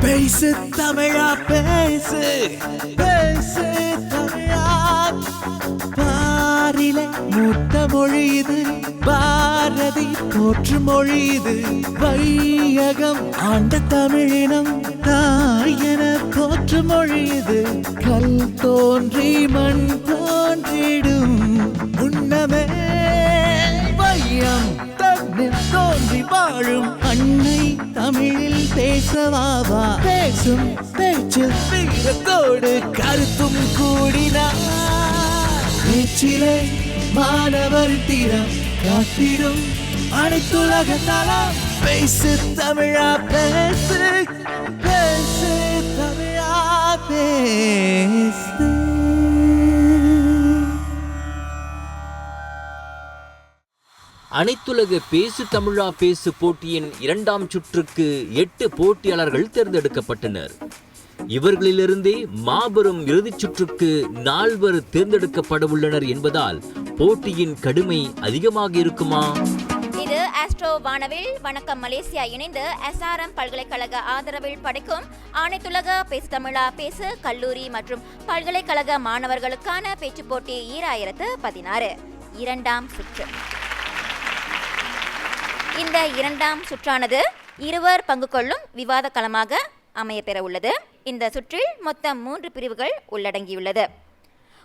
பேசு தமிழா பேசு, பேசு தமிழா. பாரிலே மூத்த மொழி இது, பாரதி போற்று மொழி இது. வையகம் ஆண்ட தமிழினம் தாயென போற்று மொழி இது. கல் தோன்றி மண் தோன்றிடும் முன்னமே வையம் தன்னில் தோன்றி வாழும் அன்னை தமிழில் பேசவாவா. பேசும் பேச்சில் வீரத்தோடு கருத்தும் கூடினார். பேச்சிலே மாணவர் திறம் காத்திடும் அனைத்துலக நலம். பேசு தமிழா பேசு, பேசு தமிழா பேசு. அனைத்துலக பேசு தமிழா பேசு போட்டியின் 2ஆம் சுற்றுக்கு 8 போட்டியாளர்கள் தேர்ந்தெடுக்கப்பட்டனர். இவர்களிலிருந்தே மாபெரும் இறுதிச் சுற்றுக்கு 4 தேர்ந்தெடுக்கப்பட உள்ளனர் என்பதால் போட்டியின் கடுமை அதிகமாக இருக்குமா? இது ஆஸ்ட்ரோ வானவில் வணக்கம் மலேசியா இணைந்து SRM பல்கலைக்கழக ஆதரவில் படைக்கும் அனைத்துலக பேசு தமிழா பேசு கல்லூரி மற்றும் பல்கலைக்கழக மாணவர்களுக்கான பேச்சு போட்டி 2016 2ஆம் சுற்று. இந்த 2ஆம் சுற்றானது இருவர் பங்கு கொள்ளும் விவாத களமாக அமையப்பெற உள்ளது. இந்த சுற்றில் மொத்தம் 3 பிரிவுகள் உள்ளடங்கியுள்ளது.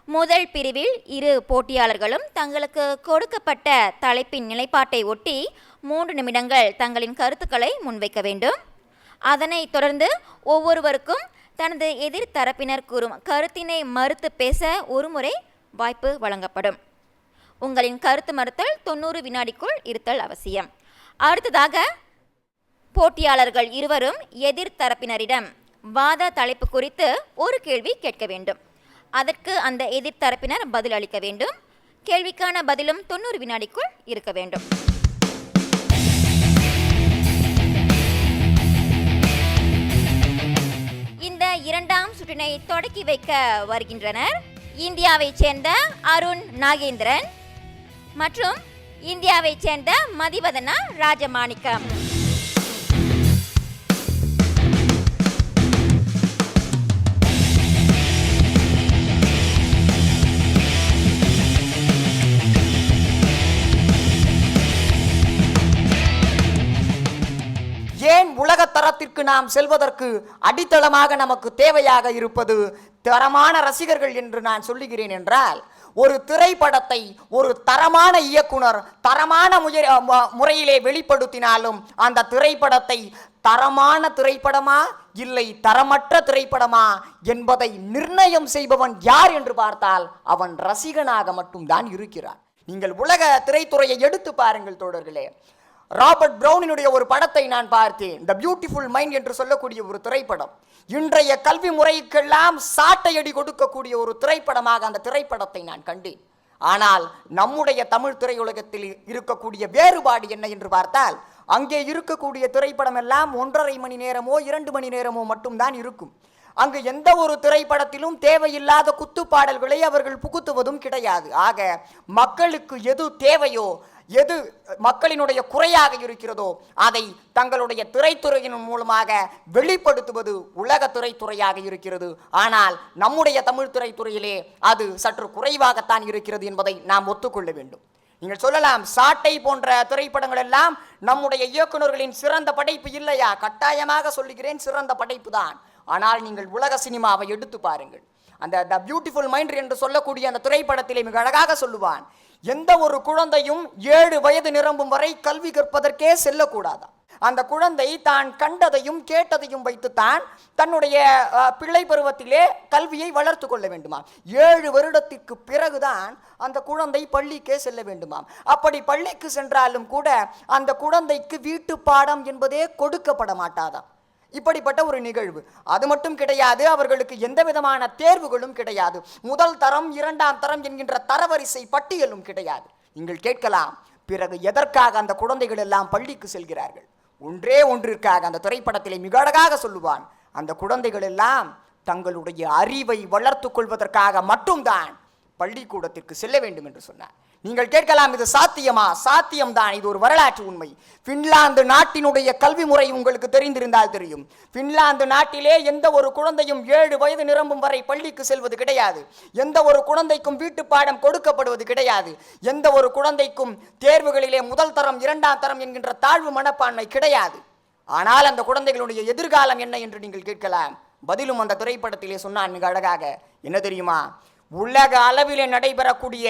முதல் பிரிவில் இரு போட்டியாளர்களும் தங்களுக்கு கொடுக்கப்பட்ட தலைப்பின் நிலைப்பாட்டை ஒட்டி 3 நிமிடங்கள் தங்களின் கருத்துக்களை முன்வைக்க வேண்டும். அதனைத் தொடர்ந்து ஒவ்வொருவருக்கும் தனது எதிர் தரப்பினர் கூறும் கருத்தினை மறுத்து பேச ஒரு முறை வாய்ப்பு வழங்கப்படும். உங்களின் கருத்து மறுத்தல் 90 வினாடிக்குள் இருத்தல் அவசியம். அடுத்ததாக போட்டியாளர்கள் இருவரும் எதிர் தரப்பினரிடம் வாத தலைப்பு குறித்து ஒரு கேள்வி கேட்க வேண்டும். அதற்கு அந்த எதிர் தரப்பினர் பதில் அளிக்க வேண்டும். கேள்விக்கான பதிலும் 90 வினாடிக்குள் இருக்க வேண்டும். இந்த 2ஆம் சுற்றினை தொடக்கி வைக்க வருகின்றனர் இந்தியாவைச் சேர்ந்த அருண் நாகேந்திரன் மற்றும் இந்தியாவைச் சேர்ந்த மதிவதனா ராஜமாணிக்கம். ஏன் உலக தரத்திற்கு நாம் செல்வதற்கு அடித்தளமாக நமக்கு தேவையாக இருப்பது தரமான ரசிகர்கள் என்று நான் சொல்லுகிறேன் என்றால், ஒரு திரைப்படத்தை ஒரு தரமான இயக்குனர் தரமான முறையிலே வெளிப்படுத்தினாலும் அந்த திரைப்படத்தை தரமான திரைப்படமா இல்லை தரமற்ற திரைப்படமா என்பதை நிர்ணயம் செய்பவன் யார் என்று பார்த்தால் அவன் ரசிகனாக மட்டும்தான் இருக்கிறான். நீங்கள் உலக திரைத்துறையை எடுத்து பாருங்கள் தோழர்களே. ராபர்ட் பிரவுனினுடைய ஒரு படத்தை நான் பார்த்தேன், தி பியூட்டிஃபுல் மைண்ட் என்று சொல்லக்கூடிய ஒரு திரைப்படம். இன்றைய கல்வி முறைக்கெல்லாம் சாட்டையடி கொடுக்கக்கூடிய ஒரு திரைப்படமாக அந்த திரைப்படத்தை நான் கண்டேன். ஆனால் நம்முடைய தமிழ் திரையுலகத்தில் இருக்கக்கூடிய வேறுபாடு என்ன என்று பார்த்தால், அங்கே இருக்கக்கூடிய திரைப்படம் எல்லாம் 1.5 மணி நேரமோ 2 மணி நேரமோ மட்டும்தான் இருக்கும். அங்கு எந்த ஒரு திரைப்படத்திலும் தேவையில்லாத குத்துப்பாடல்களை அவர்கள் புகுத்துவதும் கிடையாது. ஆக மக்களுக்கு எது தேவையோ, எது மக்களினுடைய குறையாக இருக்கிறதோ அதை தங்களுடைய திரைத்துறையின் மூலமாக வெளிப்படுத்துவது உலக திரைத்துறையாக இருக்கிறது. ஆனால் நம்முடைய தமிழ் திரைத்துறையிலே அது சற்று குறைவாகத்தான் இருக்கிறது என்பதை நாம் ஒத்துக்கொள்ள வேண்டும். நீங்கள் சொல்லலாம், சாட்டை போன்ற திரைப்படங்கள் எல்லாம் நம்முடைய இயக்குநர்களின் சிறந்த படைப்பு இல்லையா? கட்டாயமாக சொல்லுகிறேன், சிறந்த படைப்பு தான். ஆனால் நீங்கள் உலக சினிமாவை எடுத்து பாருங்கள். அந்த தி பியூட்டிஃபுல் மைண்ட் என்று சொல்லக்கூடிய அந்த திரைப்படத்திலே மிக அழகாக சொல்லுவான், எந்த ஒரு குழந்தையும் 7 வயது நிரம்பும் வரை கல்வி கற்பதற்கே செல்லக்கூடாது. அந்த குழந்தை தான் கண்டதையும் கேட்டதையும் வைத்துத்தான் தன்னுடைய பிள்ளை பருவத்திலே கல்வியை வளர்த்து கொள்ள வேண்டுமா. 7 வருடத்திற்கு பிறகுதான் அந்த குழந்தை பள்ளிக்கே செல்ல வேண்டுமாம். அப்படி பள்ளிக்கு சென்றாலும் கூட அந்த குழந்தைக்கு வீட்டு பாடம் என்பதே கொடுக்கப்பட மாட்டாதாம். இப்படிப்பட்ட ஒரு நிகழ்வு. அது மட்டும் கிடையாது, அவர்களுக்கு எந்த விதமான தேர்வுகளும் கிடையாது. முதல் தரம் 2ஆம் தரம் என்கின்ற தரவரிசை பட்டியலும் கிடையாது. நீங்கள் கேட்கலாம், பிறகு எதற்காக அந்த குழந்தைகள் எல்லாம் பள்ளிக்கு செல்கிறார்கள்? ஒன்றே ஒன்றிற்காக. அந்த திரைப்படத்திலே மிக அழகாக சொல்லுவான், அந்த குழந்தைகள் எல்லாம் தங்களுடைய அறிவை வளர்த்து கொள்வதற்காக மட்டும்தான் பள்ளிக்கூடத்திற்கு செல்ல வேண்டும் என்று சொன்னார். நீங்கள் கேட்கலாம், இது சாத்தியமா? சாத்தியம்தான். இது ஒரு வரலாற்று உண்மை. பின்லாந்து நாட்டினுடைய கல்வி முறை உங்களுக்கு தெரிந்திருந்தால் தெரியும். பின்லாந்து நாட்டிலே எந்த ஒரு குழந்தையும் 7 வயது நிரம்பும் வரை பள்ளிக்கு செல்வது கிடையாது. எந்த ஒரு குழந்தைக்கும் வீட்டு பாடம் கொடுக்கப்படுவது கிடையாது. எந்த ஒரு குழந்தைக்கும் தேர்வுகளிலே முதல் தரம் 2ஆம் தரம் என்கின்ற தாழ்வு மனப்பான்மை கிடையாது. ஆனால் அந்த குழந்தைகளுடைய எதிர்காலம் என்ன என்று நீங்கள் கேட்கலாம். பதிலும் அந்த திரைப்படத்திலே சொன்னான் மிக அழகாக. என்ன தெரியுமா? உலக அளவிலே நடைபெறக்கூடிய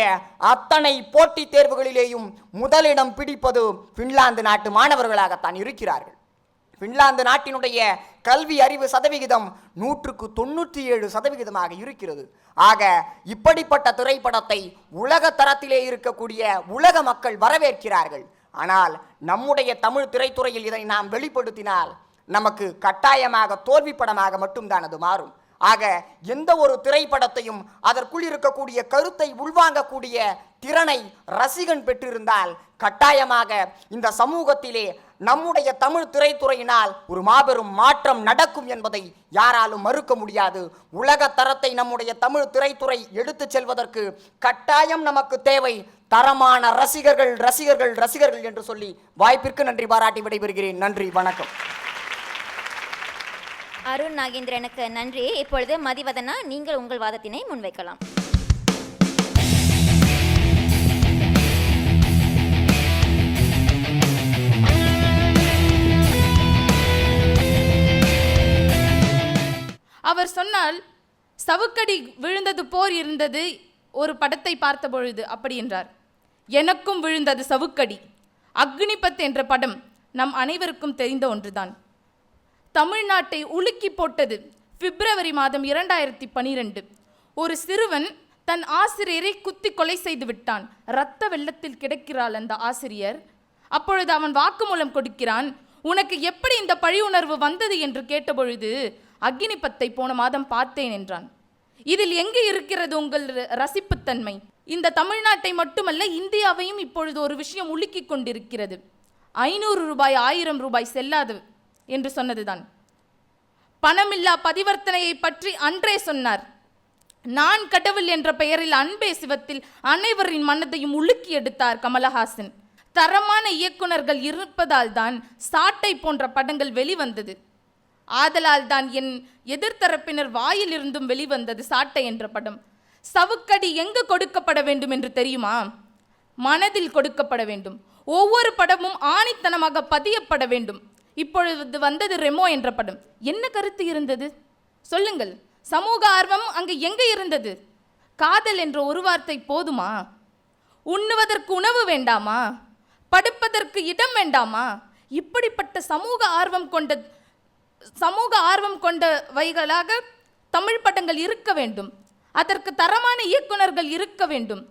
அத்தனை போட்டித் தேர்வுகளிலேயும் முதலிடம் பிடிப்பது பின்லாந்து நாட்டு மாணவர்களாகத்தான் இருக்கிறார்கள். பின்லாந்து நாட்டினுடைய கல்வி அறிவு சதவிகிதம் 197% இருக்கிறது. ஆக இப்படிப்பட்ட திரைப்படத்தை உலக தரத்திலே இருக்கக்கூடிய உலக மக்கள் வரவேற்கிறார்கள். ஆனால் நம்முடைய தமிழ் திரைத்துறையில் இதை நாம் வெளிப்படுத்தினால் நமக்கு கட்டாயமாக தோல்வி படமாக மட்டும்தான் அது மாறும். ஆக எந்த ஒரு திரைப்படத்தையும் அதற்குள் இருக்கக்கூடிய கருத்தை உள்வாங்கக்கூடிய திறனை ரசிகன் பெற்றிருந்தால் கட்டாயமாக இந்த சமூகத்திலே நம்முடைய தமிழ் திரைத்துறையினால் ஒரு மாபெரும் மாற்றம் நடக்கும் என்பதை யாராலும் மறுக்க முடியாது. உலக தரத்தை நம்முடைய தமிழ் திரைத்துறை எடுத்துச் செல்வதற்கு கட்டாயம் நமக்கு தேவை தரமான ரசிகர்கள் ரசிகர்கள் ரசிகர்கள் என்று சொல்லி வாய்ப்பிற்கு நன்றி பாராட்டி விடைபெறுகிறேன். நன்றி, வணக்கம். அருண் நாகேந்திரனுக்கு நன்றி. இப்பொழுது மதிவதனா, நீங்கள் உங்கள் வாதத்தினை முன்வைக்கலாம். அவர் சொன்னால் சவுக்கடி விழுந்தது போர் இருந்தது ஒரு படத்தை பார்த்த பொழுது அப்படி என்றார். எனக்கும் விழுந்தது சவுக்கடி. அக்னிபத் என்ற படம் நம் அனைவருக்கும் தெரிந்த ஒன்றுதான். தமிழ்நாட்டை உலுக்கி போட்டது பிப்ரவரி மாதம் 2012. ஒரு சிறுவன் தன் ஆசிரியரை குத்தி கொலை செய்து விட்டான். இரத்த வெள்ளத்தில் கிடக்கிறாள் அந்த ஆசிரியர். அப்பொழுது அவன் வாக்குமூலம் கொடுக்கிறான். உனக்கு எப்படி இந்த பழி உணர்வு வந்தது என்று கேட்டபொழுது அக்னிபத்தை போன மாதம் பார்த்தேன் என்றான். இதில் எங்கே இருக்கிறது உங்கள் ரசிப்புத்தன்மை? இந்த தமிழ்நாட்டை மட்டுமல்ல, இந்தியாவையும் இப்பொழுது ஒரு விஷயம் உலுக்கி கொண்டிருக்கிறது. 500 ரூபாய் 1000 ரூபாய் செல்லாது என்று சொன்னதுதான். பணமில்லா பரிவர்த்தனையை பற்றி அன்றே சொன்னார். நான் கடவுள் என்ற பெயரில் அன்பே சிவத்தில் அனைவரின் மனதையும் உலுக்கி எடுத்தார் கமலஹாசன். தரமான இயக்குனர்கள் இருப்பதால் தான் சாட்டை போன்ற படங்கள் வெளிவந்தது. ஆதலால் தான் என் எதிர்த்தரப்பினர் வாயிலிருந்தும் வெளிவந்தது சாட்டை என்ற படம். சவுக்கடி எங்கு கொடுக்கப்பட வேண்டும் என்று தெரியுமா? மனதில் கொடுக்கப்பட வேண்டும். ஒவ்வொரு படமும் ஆணித்தனமாக பதியப்பட வேண்டும். இப்பொழுது வந்தது ரெமோ என்ற படம். என்ன கருத்து இருந்தது சொல்லுங்கள்? சமூக ஆர்வம் அங்கு எங்கே இருந்தது? காதல் என்ற ஒரு வார்த்தை போதுமா? உண்ணுவதற்கு உணவு வேண்டாமா? படுப்பதற்கு இடம் வேண்டாமா? இப்படிப்பட்ட சமூக ஆர்வம் கொண்டவைகளாக தமிழ் படங்கள் இருக்க வேண்டும். அதற்கு தரமான இயக்குனர்கள் இருக்க வேண்டும்.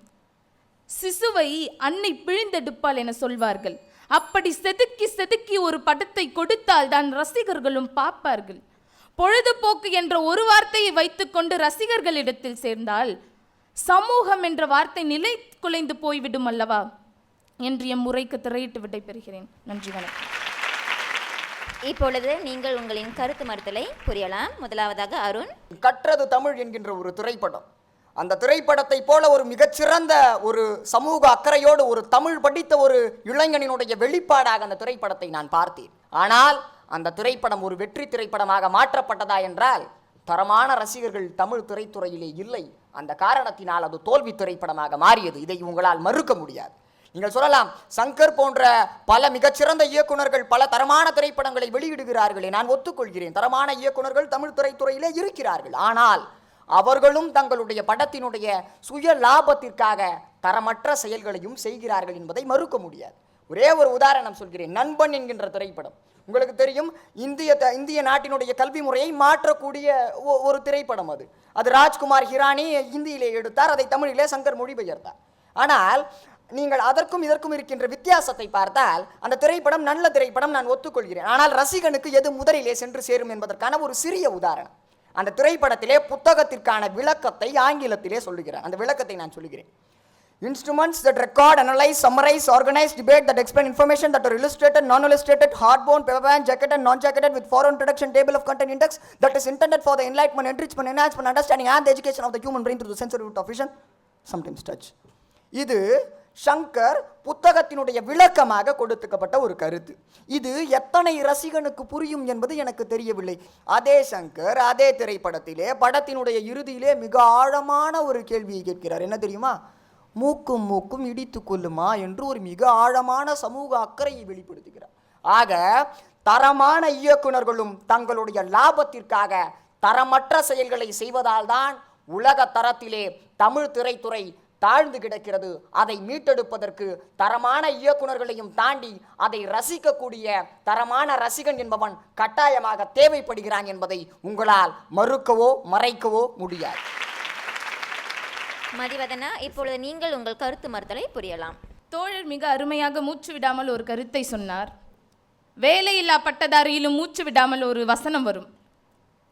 சிசுவை அன்னை பிழிந்தெடுப்பாள் என சொல்வார்கள். அப்படி செதுக்கி செதுக்கி ஒரு படத்தை கொடுத்தால் தான் ரசிகர்களும் பார்ப்பார்கள். பொழுதுபோக்கு என்ற ஒரு வார்த்தையை வைத்துக்கொண்டு ரசிகர்களிடத்தில் சேர்ந்தால் சமூகம் என்ற வார்த்தை நிலை குலைந்து போய்விடும் அல்லவா என்று என் முறைக்கு திரையிட்டு விடைபெறுகிறேன். நன்றி, வணக்கம். இப்பொழுது நீங்கள் உங்களின் கருத்து மறுத்தலை புரியலாம். முதலாவதாக அருண். கற்றது தமிழ் என்கின்ற ஒரு திரைப்படம். அந்த திரைப்படத்தை போல ஒரு மிகச்சிறந்த ஒரு சமூக அக்கறையோடு ஒரு தமிழ் படித்த ஒரு இளைஞனினுடைய வெளிப்பாடாக அந்த திரைப்படத்தை நான் பார்த்தேன். ஆனால் அந்த திரைப்படம் ஒரு வெற்றி திரைப்படமாக மாற்றப்பட்டதா என்றால் தரமான ரசிகர்கள் தமிழ் திரைத்துறையிலே இல்லை. அந்த காரணத்தினால் அது தோல்வி திரைப்படமாக மாறியது. இதை உங்களால் மறுக்க முடியாது. நீங்கள் சொல்லலாம், சங்கர் போன்ற பல மிகச்சிறந்த இயக்குனர்கள் பல தரமான திரைப்படங்களை வெளியிடுகிறார்களே. நான் ஒத்துக்கொள்கிறேன், தரமான இயக்குனர்கள் தமிழ் திரைத்துறையிலே இருக்கிறார்கள். ஆனால் அவர்களும் தங்களுடைய படத்தினுடைய சுய லாபத்திற்காக தரமற்ற செயல்களையும் செய்கிறார்கள் என்பதை மறுக்க முடியாது. ஒரே ஒரு உதாரணம் சொல்கிறேன். நண்பன் என்கின்ற திரைப்படம் உங்களுக்கு தெரியும். இந்திய நாட்டினுடைய கல்வி முறையை மாற்றக்கூடிய ஒரு திரைப்படம் அது. ராஜ்குமார் ஹிரானி ஹிந்தியிலே எடுத்தார், அதை தமிழிலே சங்கர் மொழிபெயர்த்தார். ஆனால் நீங்கள் அதற்கும் இதற்கும் இருக்கின்ற வித்தியாசத்தை பார்த்தால் அந்த திரைப்படம் நல்ல திரைப்படம், நான் ஒத்துக்கொள்கிறேன். ஆனால் ரசிகனுக்கு எது முதலிலே சென்று சேரும் என்பதற்கான ஒரு சிறிய உதாரணம். அந்த திரைப்படத்திலே புத்தகத்திற்கான விளக்கத்தை ஆங்கிலத்திலே சொல்லுகிறார். அந்த விளக்கத்தை நான் சொல்லுகிறேன். Instruments that record, analyze, summarize, organize, debate, that explain information that are illustrated, non-illustrated, hardbound, paperbound, jacketed, non-jacketed, with foreign introduction, table of content index, that is intended for the enlightenment, enrichment, enhancement, understanding and the education of the human brain through the sensory route of vision, sometimes touch. இது சங்கர் புத்தகத்தினுடைய விளக்கமாக கொடுத்துக்கப்பட்ட ஒரு கருத்து. இது எத்தனை ரசிகனுக்கு புரியும் என்பது எனக்கு தெரியவில்லை. அதே சங்கர் அதே திரைப்படத்திலே படத்தினுடைய இறுதியிலே மிக ஆழமான ஒரு கேள்வியை கேட்கிறார். என்ன தெரியுமா? மூக்கும் மூக்கும் இடித்து கொள்ளுமா என்று ஒரு மிக ஆழமான சமூக அக்கறையை வெளிப்படுத்துகிறார். ஆக தரமான இயக்குனர்களும் தங்களுடைய லாபத்திற்காக தரமற்ற செயல்களை செய்வதால் தான் உலக தரத்திலே தமிழ் திரைத்துறை தாழ்ந்து கிடக்கிறது. அதை மீட்டெடுப்பதற்கு தரமான இயக்குனர்களையும் தாண்டி அதை ரசிக்கக்கூடிய தரமான ரசிகன் என்பவன் கட்டாயமாக தேவைப்படுகிறான் என்பதை உங்களால் மறுக்கவோ மறைக்கவோ முடியாது. மதிவதனா, இப்பொழுது நீங்கள் உங்கள் கருத்து மறுத்தலை புரியலாம். தோழர் மிக அருமையாக மூச்சு விடாமல் ஒரு கருத்தை சொன்னார். வேலையில்லா பட்டதாரியிலும் மூச்சு விடாமல் ஒரு வசனம் வரும்.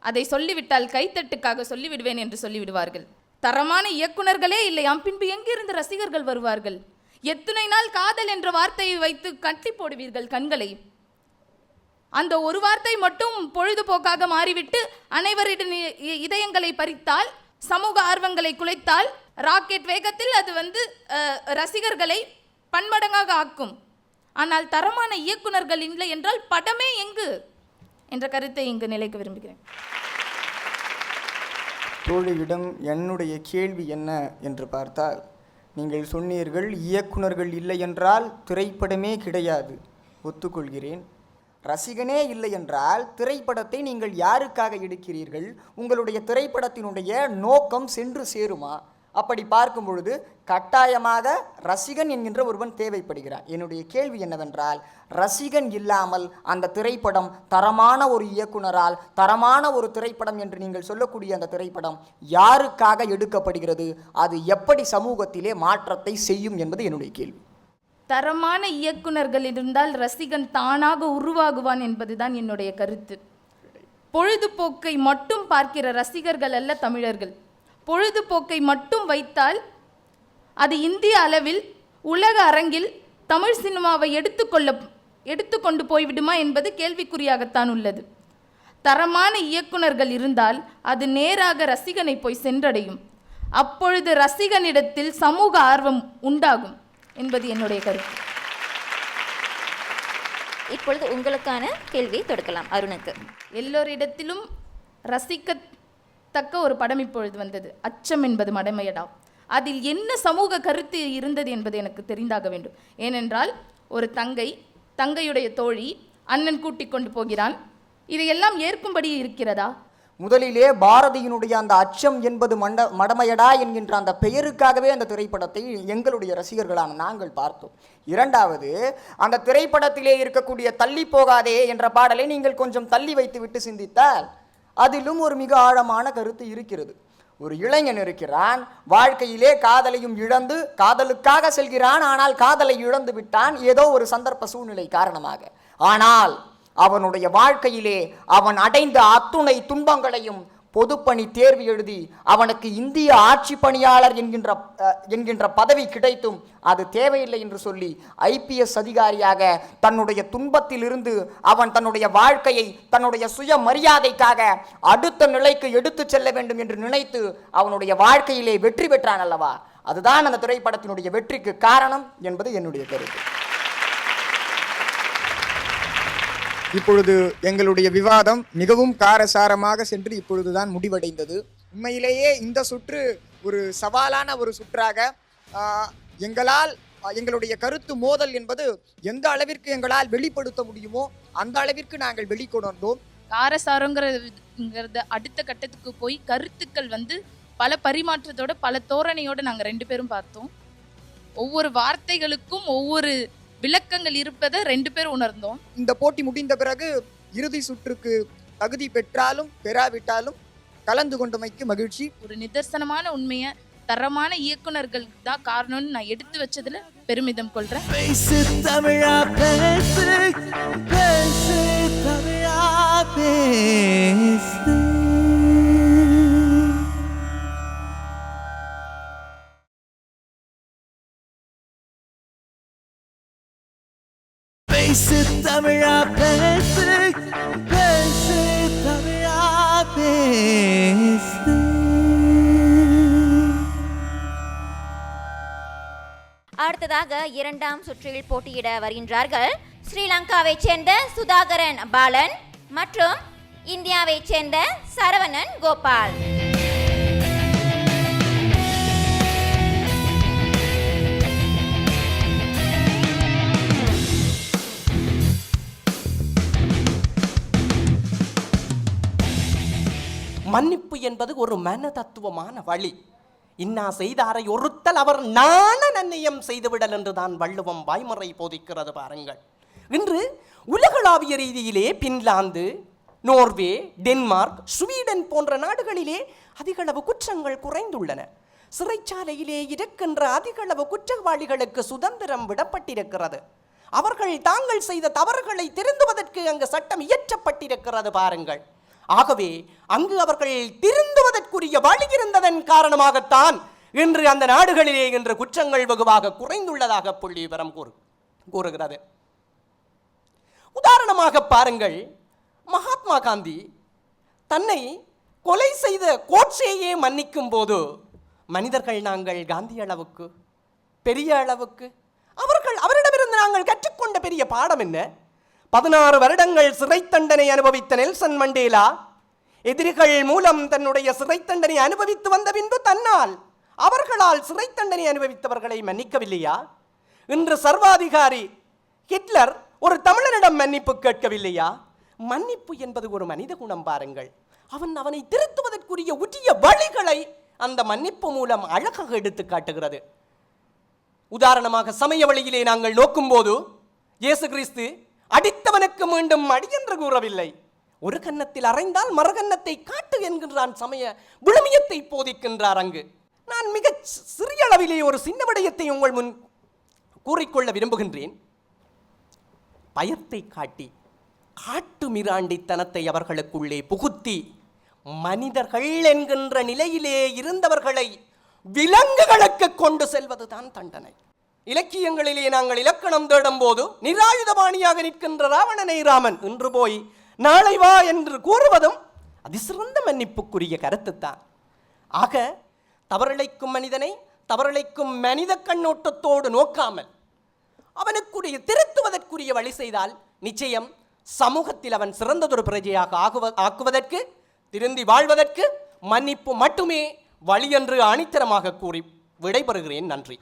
அதை சொல்லிவிட்டால் கைத்தட்டுக்காக சொல்லிவிடுவேன் என்று சொல்லிவிடுவார்கள். தரமான இயக்குனர்களே இல்லையாம், பின்பு எங்கிருந்து ரசிகர்கள் வருவார்கள்? எத்தனை நாள் காதல் என்ற வார்த்தையை வைத்து கட்டி போடுவீர்கள் கண்களை? அந்த ஒரு வார்த்தை மட்டும் பொழுதுபோக்காக மாறிவிட்டு அனைவரின் இதயங்களை பறித்தால், சமூக ஆர்வங்களை குலைத்தால், ராக்கெட் வேகத்தில் அது ரசிகர்களை பன்மடங்காக ஆக்கும். ஆனால் தரமான இயக்குனர்கள் இல்லை என்றால் படமே எங்கு என்ற கருத்தை இங்கு நிலைக்க விரும்புகிறேன். தோழியிடம் என்னுடைய கேள்வி என்ன என்று பார்த்தால், நீங்கள் சொன்னீர்கள் இயக்குனர்கள் இல்லை என்றால் திரைப்படமே கிடையாது. ஒத்துக்கொள்கிறேன். ரசிகனே இல்லை என்றால் திரைப்படத்தை நீங்கள் யாருக்காக எடுக்கிறீர்கள்? உங்களுடைய திரைப்படத்தினுடைய நோக்கம் சென்று சேருமா? அப்படி பார்க்கும் பொழுது கட்டாயமாக ரசிகன் என்கின்ற ஒருவன் தேவைப்படுகிறான். என்னுடைய கேள்வி என்னவென்றால், ரசிகன் இல்லாமல் அந்த திரைப்படம் தரமான ஒரு இயக்குனரால் தரமான ஒரு திரைப்படம் என்று நீங்கள் சொல்லக்கூடிய அந்த திரைப்படம் யாருக்காக எடுக்கப்படுகிறது? அது எப்படி சமூகத்திலே மாற்றத்தை செய்யும் என்பது என்னுடைய கேள்வி. தரமான இயக்குனர்கள் இருந்தால் ரசிகன் தானாக உருவாகுவான் என்பதுதான் என்னுடைய கருத்து. பொழுதுபோக்கை மட்டும் பார்க்கிற ரசிகர்கள் அல்ல தமிழர்கள். பொழுதுபோக்கை மட்டும் வைத்தால் அது இந்திய அளவில் உலக அரங்கில் தமிழ் சினிமாவை எடுத்துக்கொண்டு போய்விடுமா என்பது கேள்விக்குறியாகத்தான் உள்ளது. தரமான இயக்குனர்கள் இருந்தால் அது நேராக ரசிகனை போய் சென்றடையும். அப்பொழுது ரசிகனிடத்தில் சமூக ஆர்வம் உண்டாகும் என்பது என்னுடைய கருத்து. இப்பொழுது உங்களுக்கான கேள்வியை தொடுக்கலாம் அருணுக்கு. எல்லோரிடத்திலும் ரசிக்கத்தக்க ஒரு படம் இப்பொழுது வந்தது, அச்சம் என்பது மடமையடா. அதில் என்ன சமூக கருத்து இருந்தது என்பது எனக்கு தெரிந்தாக வேண்டும். ஏனென்றால் ஒரு தங்கையுடைய தோழி அண்ணன் கூட்டிக் கொண்டு போகிறான். இதையெல்லாம் ஏற்கும்படி இருக்கிறதா? முதலிலே பாரதியினுடைய அந்த அச்சம் என்பது மடமையடா என்கின்ற அந்த பெயருக்காகவே அந்த திரைப்படத்தை எங்களுடைய ரசிகர்களான நாங்கள் பார்த்தோம். இரண்டாவது, அந்த திரைப்படத்திலே இருக்கக்கூடிய தள்ளி போகாதே என்ற பாடலை நீங்கள் கொஞ்சம் தள்ளி வைத்து விட்டு சிந்தித்தால் அதிலும் ஒரு மிக ஆழமான கருத்து இருக்கிறது. ஒரு இளைஞன் இருக்கிறான், வாழ்க்கையிலே காதலையும் இழந்து காதலுக்காக செல்கிறான். ஆனால் காதலை இழந்து விட்டான் ஏதோ ஒரு சந்தர்ப்ப சூழ்நிலை காரணமாக. ஆனால் அவனுடைய வாழ்க்கையிலே அவன் அடைந்த அத்துணை துன்பங்களையும் பொதுப்பணி தேர்வு எழுதி அவனுக்கு இந்திய ஆட்சி பணியாளர் என்கின்ற பதவி கிடைத்தும் அது தேவையில்லை என்று சொல்லி ஐபிஎஸ் அதிகாரியாக தன்னுடைய துன்பத்திலிருந்து அவன் தன்னுடைய வாழ்க்கையை தன்னுடைய சுய மரியாதைக்காக அடுத்த நிலைக்கு எடுத்து செல்ல வேண்டும் என்று நினைத்து அவனுடைய வாழ்க்கையிலே வெற்றி பெற்றான் அல்லவா? அதுதான் அந்த திரைப்படத்தினுடைய வெற்றிக்கு காரணம் என்பது என்னுடைய கருத்து. இப்பொழுது எங்களுடைய விவாதம் மிகவும் காரசாரமாக சென்று இப்பொழுதுதான் முடிவடைந்தது. உண்மையிலேயே இந்த சுற்று ஒரு சவாலான ஒரு சுற்றாக எங்களுடைய கருத்து மோதல் என்பது எந்த அளவிற்கு எங்களால் வெளிப்படுத்த முடியுமோ அந்த அளவிற்கு நாங்கள் வெளிக்கொணர்ந்தோம். காரசாரங்கிறது அடுத்த கட்டத்துக்கு போய் கருத்துக்கள் பல பரிமாற்றத்தோட பல தோரணையோடு நாங்கள் 2 பேரும் பார்த்தோம். ஒவ்வொரு வார்த்தைகளுக்கும் ஒவ்வொரு விளக்கங்கள் இருப்பதை 2 பேர் உணர்ந்தோம். இந்த போட்டி முடிந்த பிறகு இறுதி சுற்றுக்கு தகுதி பெற்றாலும் பெறாவிட்டாலும் கலந்து கொண்டமைக்கு மகிழ்ச்சி. ஒரு நிதர்சனமான உண்மையை தரமான இயக்குனர்கள் தான் காரணம்னு நான் எடுத்து வச்சதுல பெருமிதம் கொள்றேன். பேசு தமிழா பேசு, பேசு தமிழா பேசு. பேசு தமிழா பேசு, பேசு தமிழா பேசு. அடுத்ததாக இரண்டாம் சுற்றில் போட்டியிட வருகின்றார்கள் ஸ்ரீலங்காவைச் சேர்ந்த சுதாகரன் பாலன் மற்றும் இந்தியாவைச் சேர்ந்த சரவணன் கோபால். மன்னிப்பு என்பது ஒரு மன தத்துவமான வழி. இன்னா செய்தாரை ஒருத்தல் அவர் நாண நன்னியம் செய்துவிடல் என்றுதான் வள்ளுவம் வாய்மறை போதிக்கிறது பாருங்கள். இன்று உலகளாவிய ரீதியிலே பின்லாந்து, நோர்வே, டென்மார்க், ஸ்வீடன் போன்ற நாடுகளிலே அதிகளவு குற்றங்கள் குறைந்துள்ளன. சிறைச்சாலையிலே இருக்கின்ற அதிகளவு குற்றவாளிகளுக்கு சுதந்திரம் விடப்பட்டிருக்கிறது. அவர்கள் தாங்கள் செய்த தவறுகளை திருந்துவதற்கு அங்கு சட்டம் இயற்றப்பட்டிருக்கிறது பாருங்கள். ஆகவே அங்கு அவர்கள் திருந்துவதற்குரிய வழி இருந்ததன் காரணமாகத்தான் இன்று அந்த நாடுகளிலே இன்று குற்றங்கள் வெகுவாக குறைந்துள்ளதாக புள்ளி விவரம் கூறுகிறது. உதாரணமாக பாருங்கள், மகாத்மா காந்தி தன்னை கொலை செய்த கோட்சேயை மன்னிக்கும் போது மனிதர்கள் நாங்கள் காந்தி அளவுக்கு பெரிய அளவுக்கு அவரிடமிருந்து நாங்கள் கற்றுக்கொண்ட பெரிய பாடம் என்ன? 16 வருடங்கள் சிறை தண்டனை அனுபவித்த நெல்சன் மண்டேலா எதிரிகள் மூலம் தன்னுடைய சிறை தண்டனை அனுபவித்து வந்த பின்பு அவர்களால் சிறை தண்டனை அனுபவித்தவர்களை மன்னிக்கவில்லையா? இன்று சர்வாதிகாரி ஹிட்லர் ஒரு தமிழனிடம் மன்னிப்பு கேட்கவில்லையா? மன்னிப்பு என்பது ஒரு மனித குணம் பாருங்கள். அவனை திருத்துவதற்குரிய உரிய வழிகளை அந்த மன்னிப்பு மூலம் அழகாக எடுத்து காட்டுகிறது. உதாரணமாக சமய வழியிலே நாங்கள் நோக்கும் போது இயேசு கிறிஸ்து அடித்தவனுக்கு மீண்டும் அடி என்று கூறவில்லை. ஒரு கன்னத்தில் அறைந்தால் மறுகன்னத்தை காட்டு என்கின்றான். சமய விழுமியத்தை போதிக்கின்றார். அங்கு நான் மிக சிறிய அளவிலே ஒரு சின்ன விடயத்தை உங்கள் முன் கூறிக்கொள்ள விரும்புகின்றேன். பயத்தை காட்டி காட்டு மிராண்டித்தனத்தை அவர்களுக்குள்ளே புகுத்தி மனிதர்கள் என்கின்ற நிலையிலே இருந்தவர்களை விலங்குகளுக்கு கொண்டு செல்வதுதான் தண்டனை. இலக்கியங்களிலே நாங்கள் இலக்கணம் தேடும் போது நிராயுதபாணியாக நிற்கின்ற ராவணனை ராமன் இன்று போய் நாளை வா என்று கூறுவதும் அதிசிறந்த மன்னிப்புக்குரிய கருத்துத்தான். ஆக தவறிழைக்கும் மனிதனை தவறிழைக்கும் மனித கண்ணோட்டத்தோடு நோக்காமல் அவனுக்குரிய திருத்துவதற்குரிய வழி செய்தால் நிச்சயம் சமூகத்தில் அவன் சிறந்ததொரு பிரஜையாக ஆக்குவதற்கு, திருந்தி வாழ்வதற்கு மன்னிப்பு மட்டுமே வழி என்று ஆணித்தரமாக கூறி விடைபெறுகிறேன். நன்றி.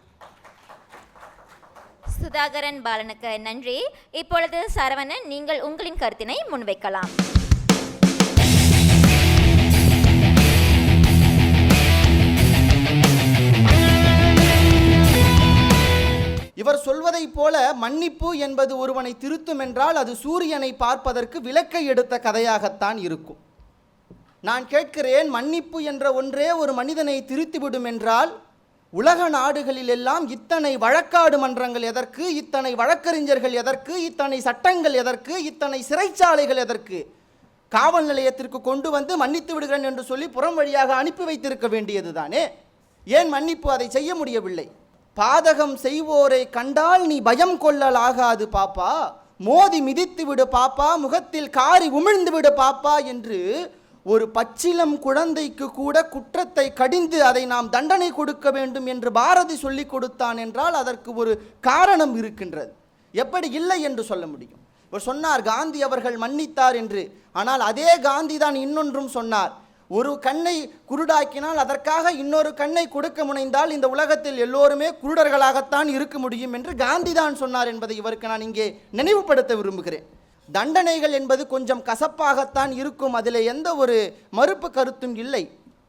சுதாகரன் பாலனுக்கு நன்றி. இப்பொழுது சரவணன், நீங்கள் உங்களின் கருத்தினை முன்வைக்கலாம். இவர் சொல்வதைப் போல மன்னிப்பு என்பது ஒருவனை திருத்தும் என்றால் அது சூரியனை பார்ப்பதற்கு விளக்கை எடுத்த கதையாகத்தான் இருக்கும். நான் கேட்கிறேன், மன்னிப்பு என்ற ஒன்றே ஒரு மனிதனை திருத்திவிடும் என்றால் உலக நாடுகளிலெல்லாம் இத்தனை வழக்காடு மன்றங்கள் எதற்கு? இத்தனை வழக்கறிஞர்கள் எதற்கு? இத்தனை சட்டங்கள் எதற்கு? இத்தனை சிறைச்சாலைகள் எதற்கு? காவல் நிலையத்திற்கு கொண்டு வந்து மன்னித்து விடுகிறேன் என்று சொல்லி புறம் வழியாக அனுப்பி வைத்திருக்க வேண்டியது தானே. ஏன் மன்னிப்பு அதை செய்ய முடியவில்லை? பாதகம் செய்வோரை கண்டால் நீ பயம் கொள்ளலாகாது பாப்பா, மோதி மிதித்து விடு பாப்பா, முகத்தில் காரி உமிழ்ந்து விடு பாப்பா என்று ஒரு பச்சிலம் குழந்தைக்கு கூட குற்றத்தை கடிந்து அதை நாம் தண்டனை கொடுக்க வேண்டும் என்று பாரதி சொல்லிக் கொடுத்தான் என்றால் அதற்கு ஒரு காரணம் இருக்கின்றது. எப்படி இல்லை என்று சொல்ல முடியும்? இவர் சொன்னார் காந்தி அவர்கள் மன்னித்தார் என்று. ஆனால் அதே காந்தி தான் இன்னொன்றும் சொன்னார். ஒரு கண்ணை குருடாக்கினால் அதற்காக இன்னொரு கண்ணை கொடுக்க முனைந்தால் இந்த உலகத்தில் எல்லோருமே குருடர்களாகத்தான் இருக்க முடியும் என்று காந்தி தான் சொன்னார் என்பதை இவருக்கு நான் இங்கே நினைவுபடுத்த விரும்புகிறேன். தண்டனைகள் என்பது கொஞ்சம் கசப்பாகத்தான் இருக்கும், அதில் எந்த ஒரு மறுப்பு கருத்தும் இல்லை.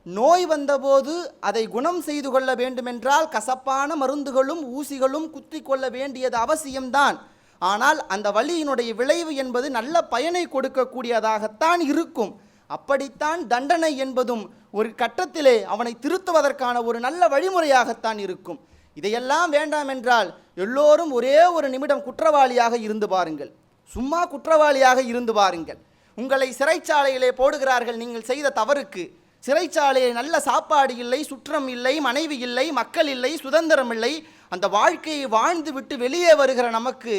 நோய் வந்தபோது அதை குணம் செய்து கொள்ள வேண்டுமென்றால் கசப்பான மருந்துகளும் ஊசிகளும் குத்தி கொள்ள வேண்டியது அவசியம்தான். ஆனால் அந்த வலியினுடைய விளைவு என்பது நல்ல பயனை கொடுக்கக்கூடியதாகத்தான் இருக்கும். அப்படித்தான் தண்டனை என்பதும் ஒரு கட்டத்திலே அவனை திருத்துவதற்கான ஒரு நல்ல வழிமுறையாகத்தான் இருக்கும். இதையெல்லாம் வேண்டாம் என்றால் எல்லோரும் ஒரே ஒரு நிமிடம் குற்றவாளியாக இருந்து பாருங்கள், சும்மா குற்றவாளியாக இருந்து பாருங்கள். உங்களை சிறைச்சாலையிலே போடுகிறார்கள் நீங்கள் செய்த தவறுக்கு. சிறைச்சாலையில் நல்ல சாப்பாடு இல்லை, சுற்றம் இல்லை, மனைவி இல்லை, மக்கள் இல்லை, சுதந்திரம் இல்லை. அந்த வாழ்க்கையை வாழ்ந்து விட்டு வெளியே வருகிற நமக்கு,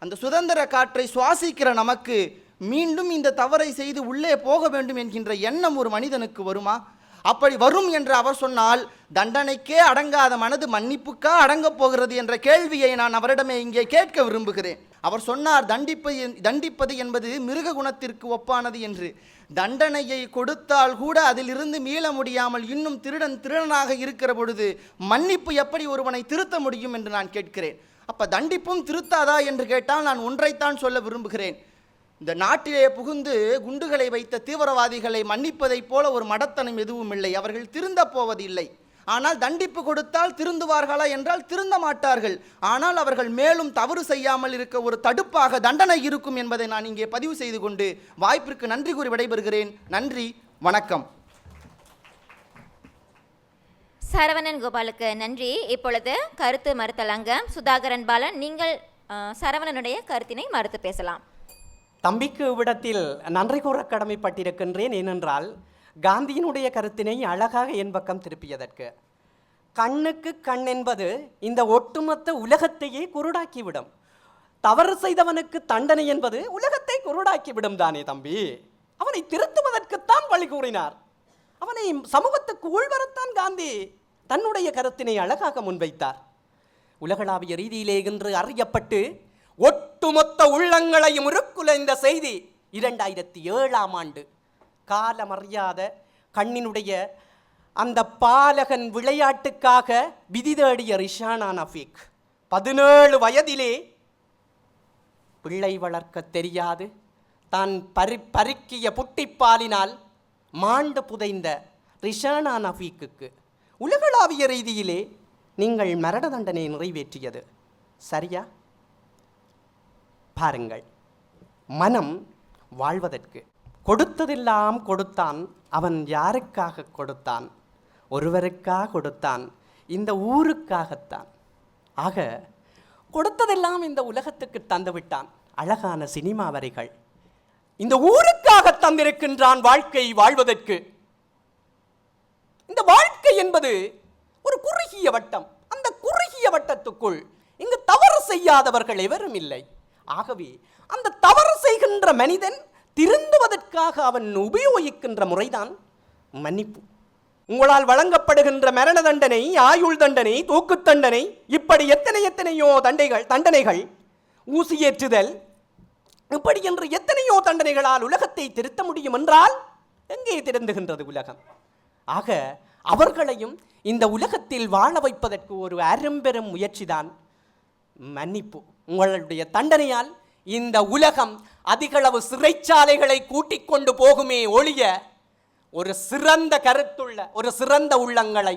அந்த சுதந்திர காற்றை சுவாசிக்கிற நமக்கு மீண்டும் இந்த தவறை செய்து உள்ளே போக வேண்டும் என்கின்ற எண்ணம் ஒரு மனிதனுக்கு வருமா? அப்படி வரும் என்று அவர் சொன்னால் தண்டனைக்கே அடங்காத மனது மன்னிப்புக்கா அடங்கப் போகிறது என்ற கேள்வியை நான் அவரிடமே இங்கே கேட்க விரும்புகிறேன். அவர் சொன்னார் தண்டிப்பது என்பது மிருக குணத்திற்கு ஒப்பானது என்று. தண்டனையை கொடுத்தால் கூட அதிலிருந்து மீள முடியாமல் இன்னும் திருடனாக இருக்கிற பொழுது மன்னிப்பு எப்படி ஒருவனை திருத்த முடியும் என்று நான் கேட்கிறேன். அப்ப தண்டிப்பும் திருத்தாதா என்று கேட்டால் நான் ஒன்றைத்தான் சொல்ல விரும்புகிறேன். இந்த நாட்டிலே புகுந்து குண்டுகளை வைத்த தீவிரவாதிகளை மன்னிப்பதைப் போல ஒரு மடத்தனம் எதுவும் இல்லை. அவர்கள் திருந்த போவதில்லை. ஆனால் தண்டிப்பு கொடுத்தால் திருந்துவார்களா என்றால் திருந்த மாட்டார்கள். ஆனால் அவர்கள் மேலும் தவறு செய்யாமல் இருக்க ஒரு தடுப்பாக தண்டனை இருக்கும் என்பதை நான் இங்கே பதிவு செய்து கொண்டு வாய்ப்பிற்கு நன்றி கூறி விடைபெறுகிறேன். நன்றி, வணக்கம். சரவணன் கோபாலுக்கு நன்றி. இப்பொழுது கருத்து மறுத்தல் அங்கம் சுதாகரன் பாலன், நீங்கள் சரவணனுடைய கருத்தினை மறுத்து பேசலாம். தம்பிக்கு இவ்விடத்தில் நன்றி கூற கடமைப்பட்டிருக்கின்றேன். ஏனென்றால் காந்தியினுடைய கருத்தினை அழகாக என் பக்கம் திருப்பியதற்கு. கண்ணுக்கு கண் என்பது இந்த ஒட்டுமொத்த உலகத்தையே குருடாக்கிவிடும். தவறு செய்தவனுக்கு தண்டனை என்பது உலகத்தை குருடாக்கிவிடும் தானே தம்பி. அவனை திருத்துவதற்குத்தான் வழி கூறினார். அவனை சமூகத்துக்கு உள்வரத்தான் காந்தி தன்னுடைய கருத்தினை அழகாக முன்வைத்தார். உலகளாவிய ரீதியிலே இன்று அறியப்பட்டு ஒட்டுமொத்த உள்ளங்களையும் உருக்குலைந்த செய்தி 2007ஆம் ஆண்டு காலமறியாத கண்ணினுடைய அந்த பாலகன் விளையாட்டுக்காக விதி தேடிய ரிஷானா நஃபீக் 17 வயதிலே பிள்ளை வளர்க்க தெரியாது தான் பருக்கிய புட்டிப்பாலினால் மாண்டு புதைந்த ரிஷானா நஃபீக்குக்கு உலகளாவிய ரீதியிலே நீங்கள் மரண தண்டனை நிறைவேற்றியது சரியா? பாருங்கள், மனம் வாழ்வதற்கு கொடுத்ததெல்லாம் கொடுத்தான். அவன் யாருக்காக கொடுத்தான்? ஒருவருக்காக கொடுத்தான், இந்த ஊருக்காகத்தான். ஆக கொடுத்ததெல்லாம் இந்த உலகத்துக்கு தந்துவிட்டான். அழகான சினிமா வரிகள். இந்த ஊருக்காக தந்திருக்கின்றான் வாழ்க்கை வாழ்வதற்கு. இந்த வாழ்க்கை என்பது ஒரு குறுகிய வட்டம். அந்த குறுகிய வட்டத்துக்குள் இங்கு தவறு செய்யாதவர்கள் எவரும் இல்லை. ஆகவே அந்த தவறு செய்கின்ற மனிதன் திருந்துவதற்காக அவன் உபயோகிக்கின்ற முறைதான் மன்னிப்பு. உங்களால் வழங்கப்படுகின்ற மரண தண்டனை, ஆயுள் தண்டனை, தூக்கு தண்டனை, இப்படி எத்தனையோ தண்டனைகள், ஊசியேற்றுதல், இப்படி என்று எத்தனையோ தண்டனைகளால் உலகத்தை திருத்த முடியும் என்றால் எங்கே திருந்துகின்றது உலகம்? ஆக அவர்களையும் இந்த உலகத்தில் வாழ வைப்பதற்கு ஒரு அரும்பெரும் முயற்சிதான் மன்னிப்பு. உங்களுடைய தண்டனையால் இந்த உலகம் அதிகளவு சிறைச்சாலைகளை கூட்டிக் கொண்டு போகுமே ஒழிய ஒரு சிறந்த கருத்துள்ள ஒரு சிறந்த உள்ளங்களை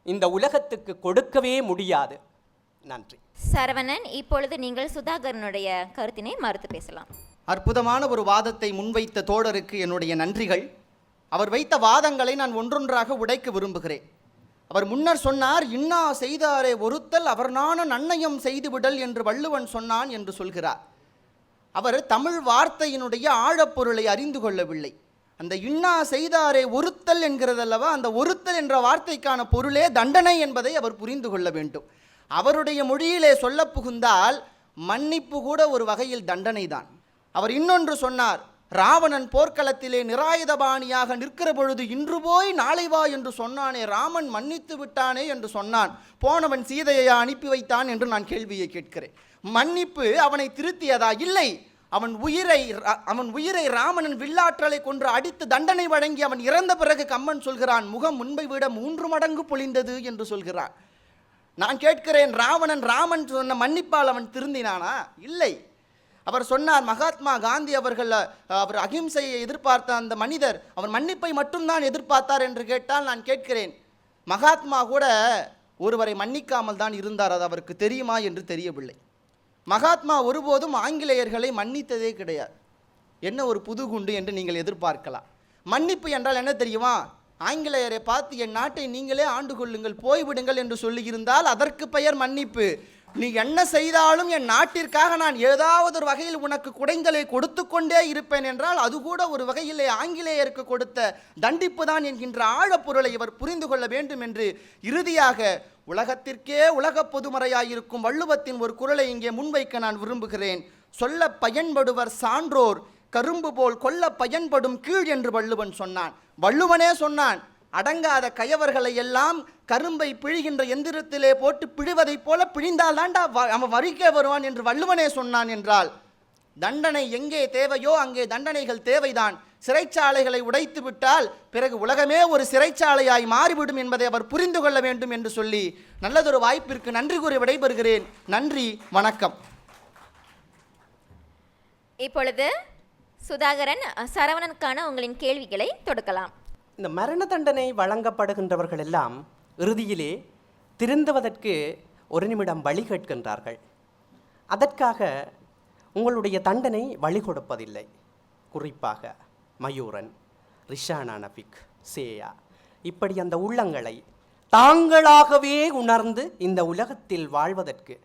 இந்த உலகத்துக்கு கொடுக்கவே முடியாது. நன்றி. சரவணன், இப்பொழுது நீங்கள் சுதாகரனுடைய கருத்தினை மறுத்து பேசலாம். அற்புதமான ஒரு வாதத்தை முன்வைத்த தோழருக்கு என்னுடைய நன்றிகள். அவர் வைத்த வாதங்களை நான் ஒன்றொன்றாக உடைக்க விரும்புகிறேன். அவர் முன்னர் சொன்னார், இன்னா செய்தாரே ஒருத்தல் அவர் நான நன்னயம் செய்துவிடல் என்று வள்ளுவன் சொன்னான் என்று சொல்கிறார். அவர் தமிழ் வார்த்தையினுடைய ஆழப்பொருளை அறிந்து கொள்ளவில்லை. அந்த இன்னா செய்தாரே ஒருத்தல் என்கிறதல்லவா, அந்த ஒருத்தல் என்ற வார்த்தைக்கான பொருளே தண்டனை என்பதை அவர் புரிந்து கொள்ள வேண்டும். அவருடைய மொழியிலே சொல்ல புகுந்தால் மன்னிப்பு கூட ஒரு வகையில் தண்டனை தான். அவர் இன்னொன்று சொன்னார், ராவணன் போர்க்களத்திலே நிராயுதபாணியாக நிற்கிற பொழுது இன்று போய் நாளை வா என்று சொன்னானே, ராமன் மன்னித்து விட்டானே என்று சொன்னான். போனவன் சீதையை அனுப்பி வைத்தான் என்று நான் கேள்வியை கேட்கிறேன். மன்னிப்பு அவனை திருத்தியதா? இல்லை. அவன் உயிரை ராமனின் வில்லாற்றலை கொன்று அடித்து தண்டனை வழங்கி அவன் இறந்த பிறகு கம்மன் சொல்கிறான், முகம் முன்பை விட 3 மடங்கு பொழிந்தது என்று சொல்கிறான். நான் கேட்கிறேன், ராமன் சொன்ன மன்னிப்பால் அவன் திருந்தினானா? இல்லை. அவர் சொன்னார், மகாத்மா காந்தி அவர் அகிம்சையை எதிர்பார்த்த அந்த மனிதர் அவர் மன்னிப்பை மட்டும்தான் எதிர்பார்த்தார் என்று கேட்டால் நான் கேட்கிறேன், மகாத்மா கூட ஒருவரை மன்னிக்காமல் தான் இருந்தார். அது அவருக்கு தெரியுமா என்று தெரியவில்லை. மகாத்மா ஒருபோதும் ஆங்கிலேயர்களை மன்னித்ததே கிடையாது. என்ன ஒரு புது குண்டு என்று நீங்கள் எதிர்பார்க்கலாம். மன்னிப்பு என்றால் என்ன தெரியுமா? ஆங்கிலேயரை பார்த்து என் நாட்டை நீங்களே ஆண்டு கொள்ளுங்கள், போய்விடுங்கள் என்று சொல்லியிருந்தால் அதற்கு பெயர் மன்னிப்பு. நீ என்ன செய்தாலும் என் நாட்டிற்காக நான் ஏதாவது ஒரு வகையில் உனக்கு குடைந்தலை கொடுத்து கொண்டே இருப்பேன் என்றால் அது கூட ஒரு வகையிலே ஆங்கிலேயருக்கு கொடுத்த தண்டிப்பு தான் என்கின்ற ஆழப்பொருளை இவர் புரிந்து கொள்ள வேண்டும் என்று இறுதியாக உலகத்திற்கே உலக பொதுமறையாயிருக்கும் வள்ளுவத்தின் ஒரு குறளை இங்கே முன்வைக்க நான் விரும்புகிறேன். சொல்ல பயன்படுவர் சான்றோர் கரும்பு போல் கொல்ல பயன்படும் கீழ் என்று வள்ளுவன் சொன்னான். வள்ளுவனே சொன்னான், அடங்காத கயவர்களை எல்லாம் கரும்பை பிழிகின்ற எந்திரத்திலே போட்டு பிழிவதைப் போல பிழிந்தால் தாண்டா அவன் வரிக்கே வருவான் என்று வள்ளுவனே சொன்னான் என்றால், தண்டனை எங்கே தேவையோ அங்கே தண்டனைகள் தேவைதான். சிறைச்சாலைகளை உடைத்து விட்டால் பிறகு உலகமே ஒரு சிறைச்சாலையாய் மாறிவிடும் என்பதை அவர் புரிந்து கொள்ள வேண்டும் என்று சொல்லி நல்லதொரு வாய்ப்பிற்கு நன்றி கூறி விடைபெறுகிறேன். நன்றி, வணக்கம். இப்பொழுது சுதாகரன், சரவணனுக்கான உங்களின் கேள்விகளை தொடுக்கலாம். இந்த மரண தண்டனை வழங்கப்படுகின்றவர்கள் எல்லாம் இறுதியிலே திருந்துவதற்கு ஒரு நிமிடம் வழி கேட்கின்றார்கள். அதற்காக உங்களுடைய தண்டனை வழி கொடுப்பதில்லை. குறிப்பாக மயூரன், ரிஷானா நபிக், சேயா, இப்படி அந்த உள்ளங்களை தாங்களாகவே உணர்ந்து இந்த உலகத்தில் வாழ்வதற்கு,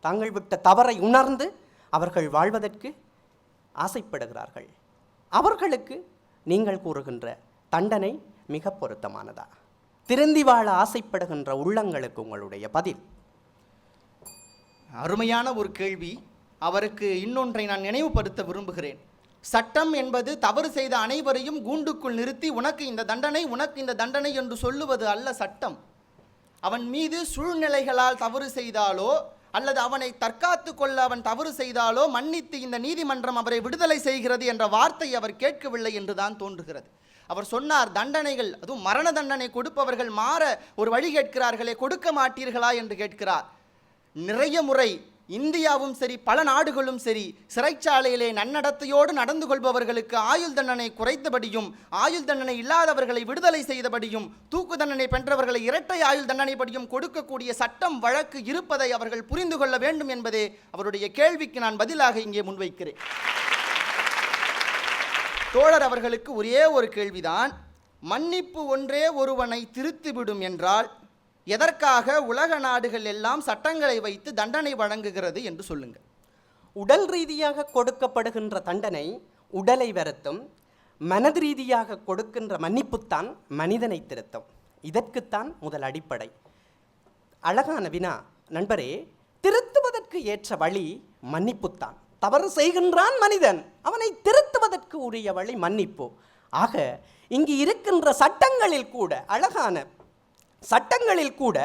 தாங்கள் விட்ட தவறை உணர்ந்து அவர்கள் வாழ்வதற்கு ஆசைப்படுகிறார்கள். அவர்களுக்கு நீங்கள் கூறுகின்ற தண்டனை மிக பொருத்தமானதா? திருந்தி வாழ ஆசைப்படுகின்ற உள்ளங்களுக்கு உங்களுடைய பதில்? அருமையான ஒரு கேள்வி. அவருக்கு இன்னொன்றை நான் நினைவுபடுத்த விரும்புகிறேன். சட்டம் என்பது தவறு செய்த அனைவரையும் கூண்டுக்குள் நிறுத்தி உனக்கு இந்த தண்டனை, உனக்கு இந்த தண்டனை என்று சொல்லுவது அல்ல சட்டம். அவன் மீது சூழ்நிலைகளால் தவறு செய்தாலோ அல்லது அவனை தற்காத்து கொள்ள அவன் தவறு செய்தாலோ மன்னித்து இந்த நீதிமன்றம் அவரை விடுதலை செய்கிறது என்ற வார்த்தை அவர் கேட்கவில்லை என்றுதான் தோன்றுகிறது. அவர் சொன்னார், தண்டனைகள், அதுவும் மரண தண்டனை கொடுப்பவர்கள் மாற ஒரு வழி கேட்கிறார்களே, கொடுக்க மாட்டீர்களா என்று கேட்கிறார். நிறைய முறை இந்தியாவும் சரி பல நாடுகளும் சரி சிறைச்சாலையிலே நன்னடத்தையோடு நடந்து கொள்பவர்களுக்கு ஆயுள் தண்டனை குறைத்தபடியும், ஆயுள் தண்டனை இல்லாதவர்களை விடுதலை செய்தபடியும், தூக்கு தண்டனை பெற்றவர்களை இரட்டை ஆயுள் தண்டனைப்படியும் கொடுக்கக்கூடிய சட்டம் வழக்கு இருப்பதை அவர்கள் புரிந்து கொள்ள வேண்டும் என்பதே அவருடைய கேள்விக்கு நான் பதிலாக இங்கே முன்வைக்கிறேன். தோழர் அவர்களுக்கு ஒரே ஒரு கேள்விதான். மன்னிப்பு ஒன்றே ஒருவனை திருத்திவிடும் என்றால் எதற்காக உலக நாடுகள் எல்லாம் சட்டங்களை வைத்து தண்டனை வழங்குகிறது என்று சொல்லுங்கள். உடல் ரீதியாக கொடுக்கப்படுகின்ற தண்டனை உடலை வருத்தும், மனது ரீதியாக கொடுக்கின்ற மன்னிப்புத்தான் மனிதனை திருத்தும். இதற்குத்தான் முதல் அடிப்படை. அழகான வினா நண்பரே. திருத்துவதற்கு ஏற்ற வழி மன்னிப்புத்தான். தவறு செய்கின்றான் மனிதன், அவனை திருத்துவதற்கு உரிய வழி மன்னிப்பு. ஆக இங்கு இருக்கின்ற சட்டங்களில் கூட, அழகான சட்டங்களில் கூட,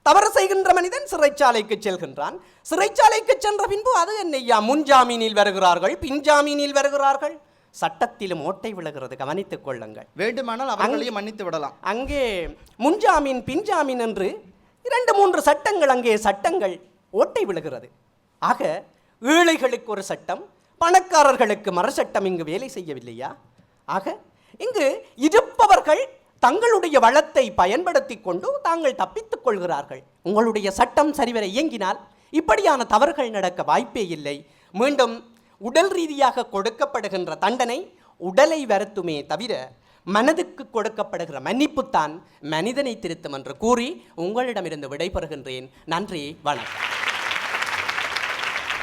தவறு செய்கின்ற மனிதன் சிறைச்சாலைக்கு செல்கின்றான். சிறைச்சாலைக்கு சென்ற பின்பு அது என்னையா முன்ஜாமீனில் வருகிறார்கள், பின்ஜாமீனில் வருகிறார்கள். சட்டத்திலும் ஓட்டை விழுகிறது, கவனித்துக் கொள்ளுங்கள். வேண்டுமானால் அவர்களையும் மன்னித்து விடலாம். அங்கே முன்ஜாமீன் பின்ஜாமீன் என்று 2-3 சட்டங்கள், அங்கே சட்டங்கள் ஓட்டை விழுகிறது. ஆக ஏழைகளுக்கு ஒரு சட்டம், பணக்காரர்களுக்கு மறுசட்டம் இங்கு வேலை செய்யவில்லையா? ஆக இங்கு இருப்பவர்கள் தங்களுடைய வளத்தை பயன்படுத்தி கொண்டு தாங்கள் தப்பித்துக் கொள்கிறார்கள். உங்களுடைய சட்டம் சரிவர இயங்கினால் இப்படியான தவறுகள் நடக்க வாய்ப்பே இல்லை. மீண்டும் உடல் ரீதியாக கொடுக்கப்படுகின்ற தண்டனை உடலை வருத்துமே தவிர மனதுக்கு கொடுக்கப்படுகிற மன்னிப்புத்தான் மனிதனை திருத்தும் என்று கூறி உங்களிடமிருந்து விடைபெறுகின்றேன். நன்றி, வணக்கம்.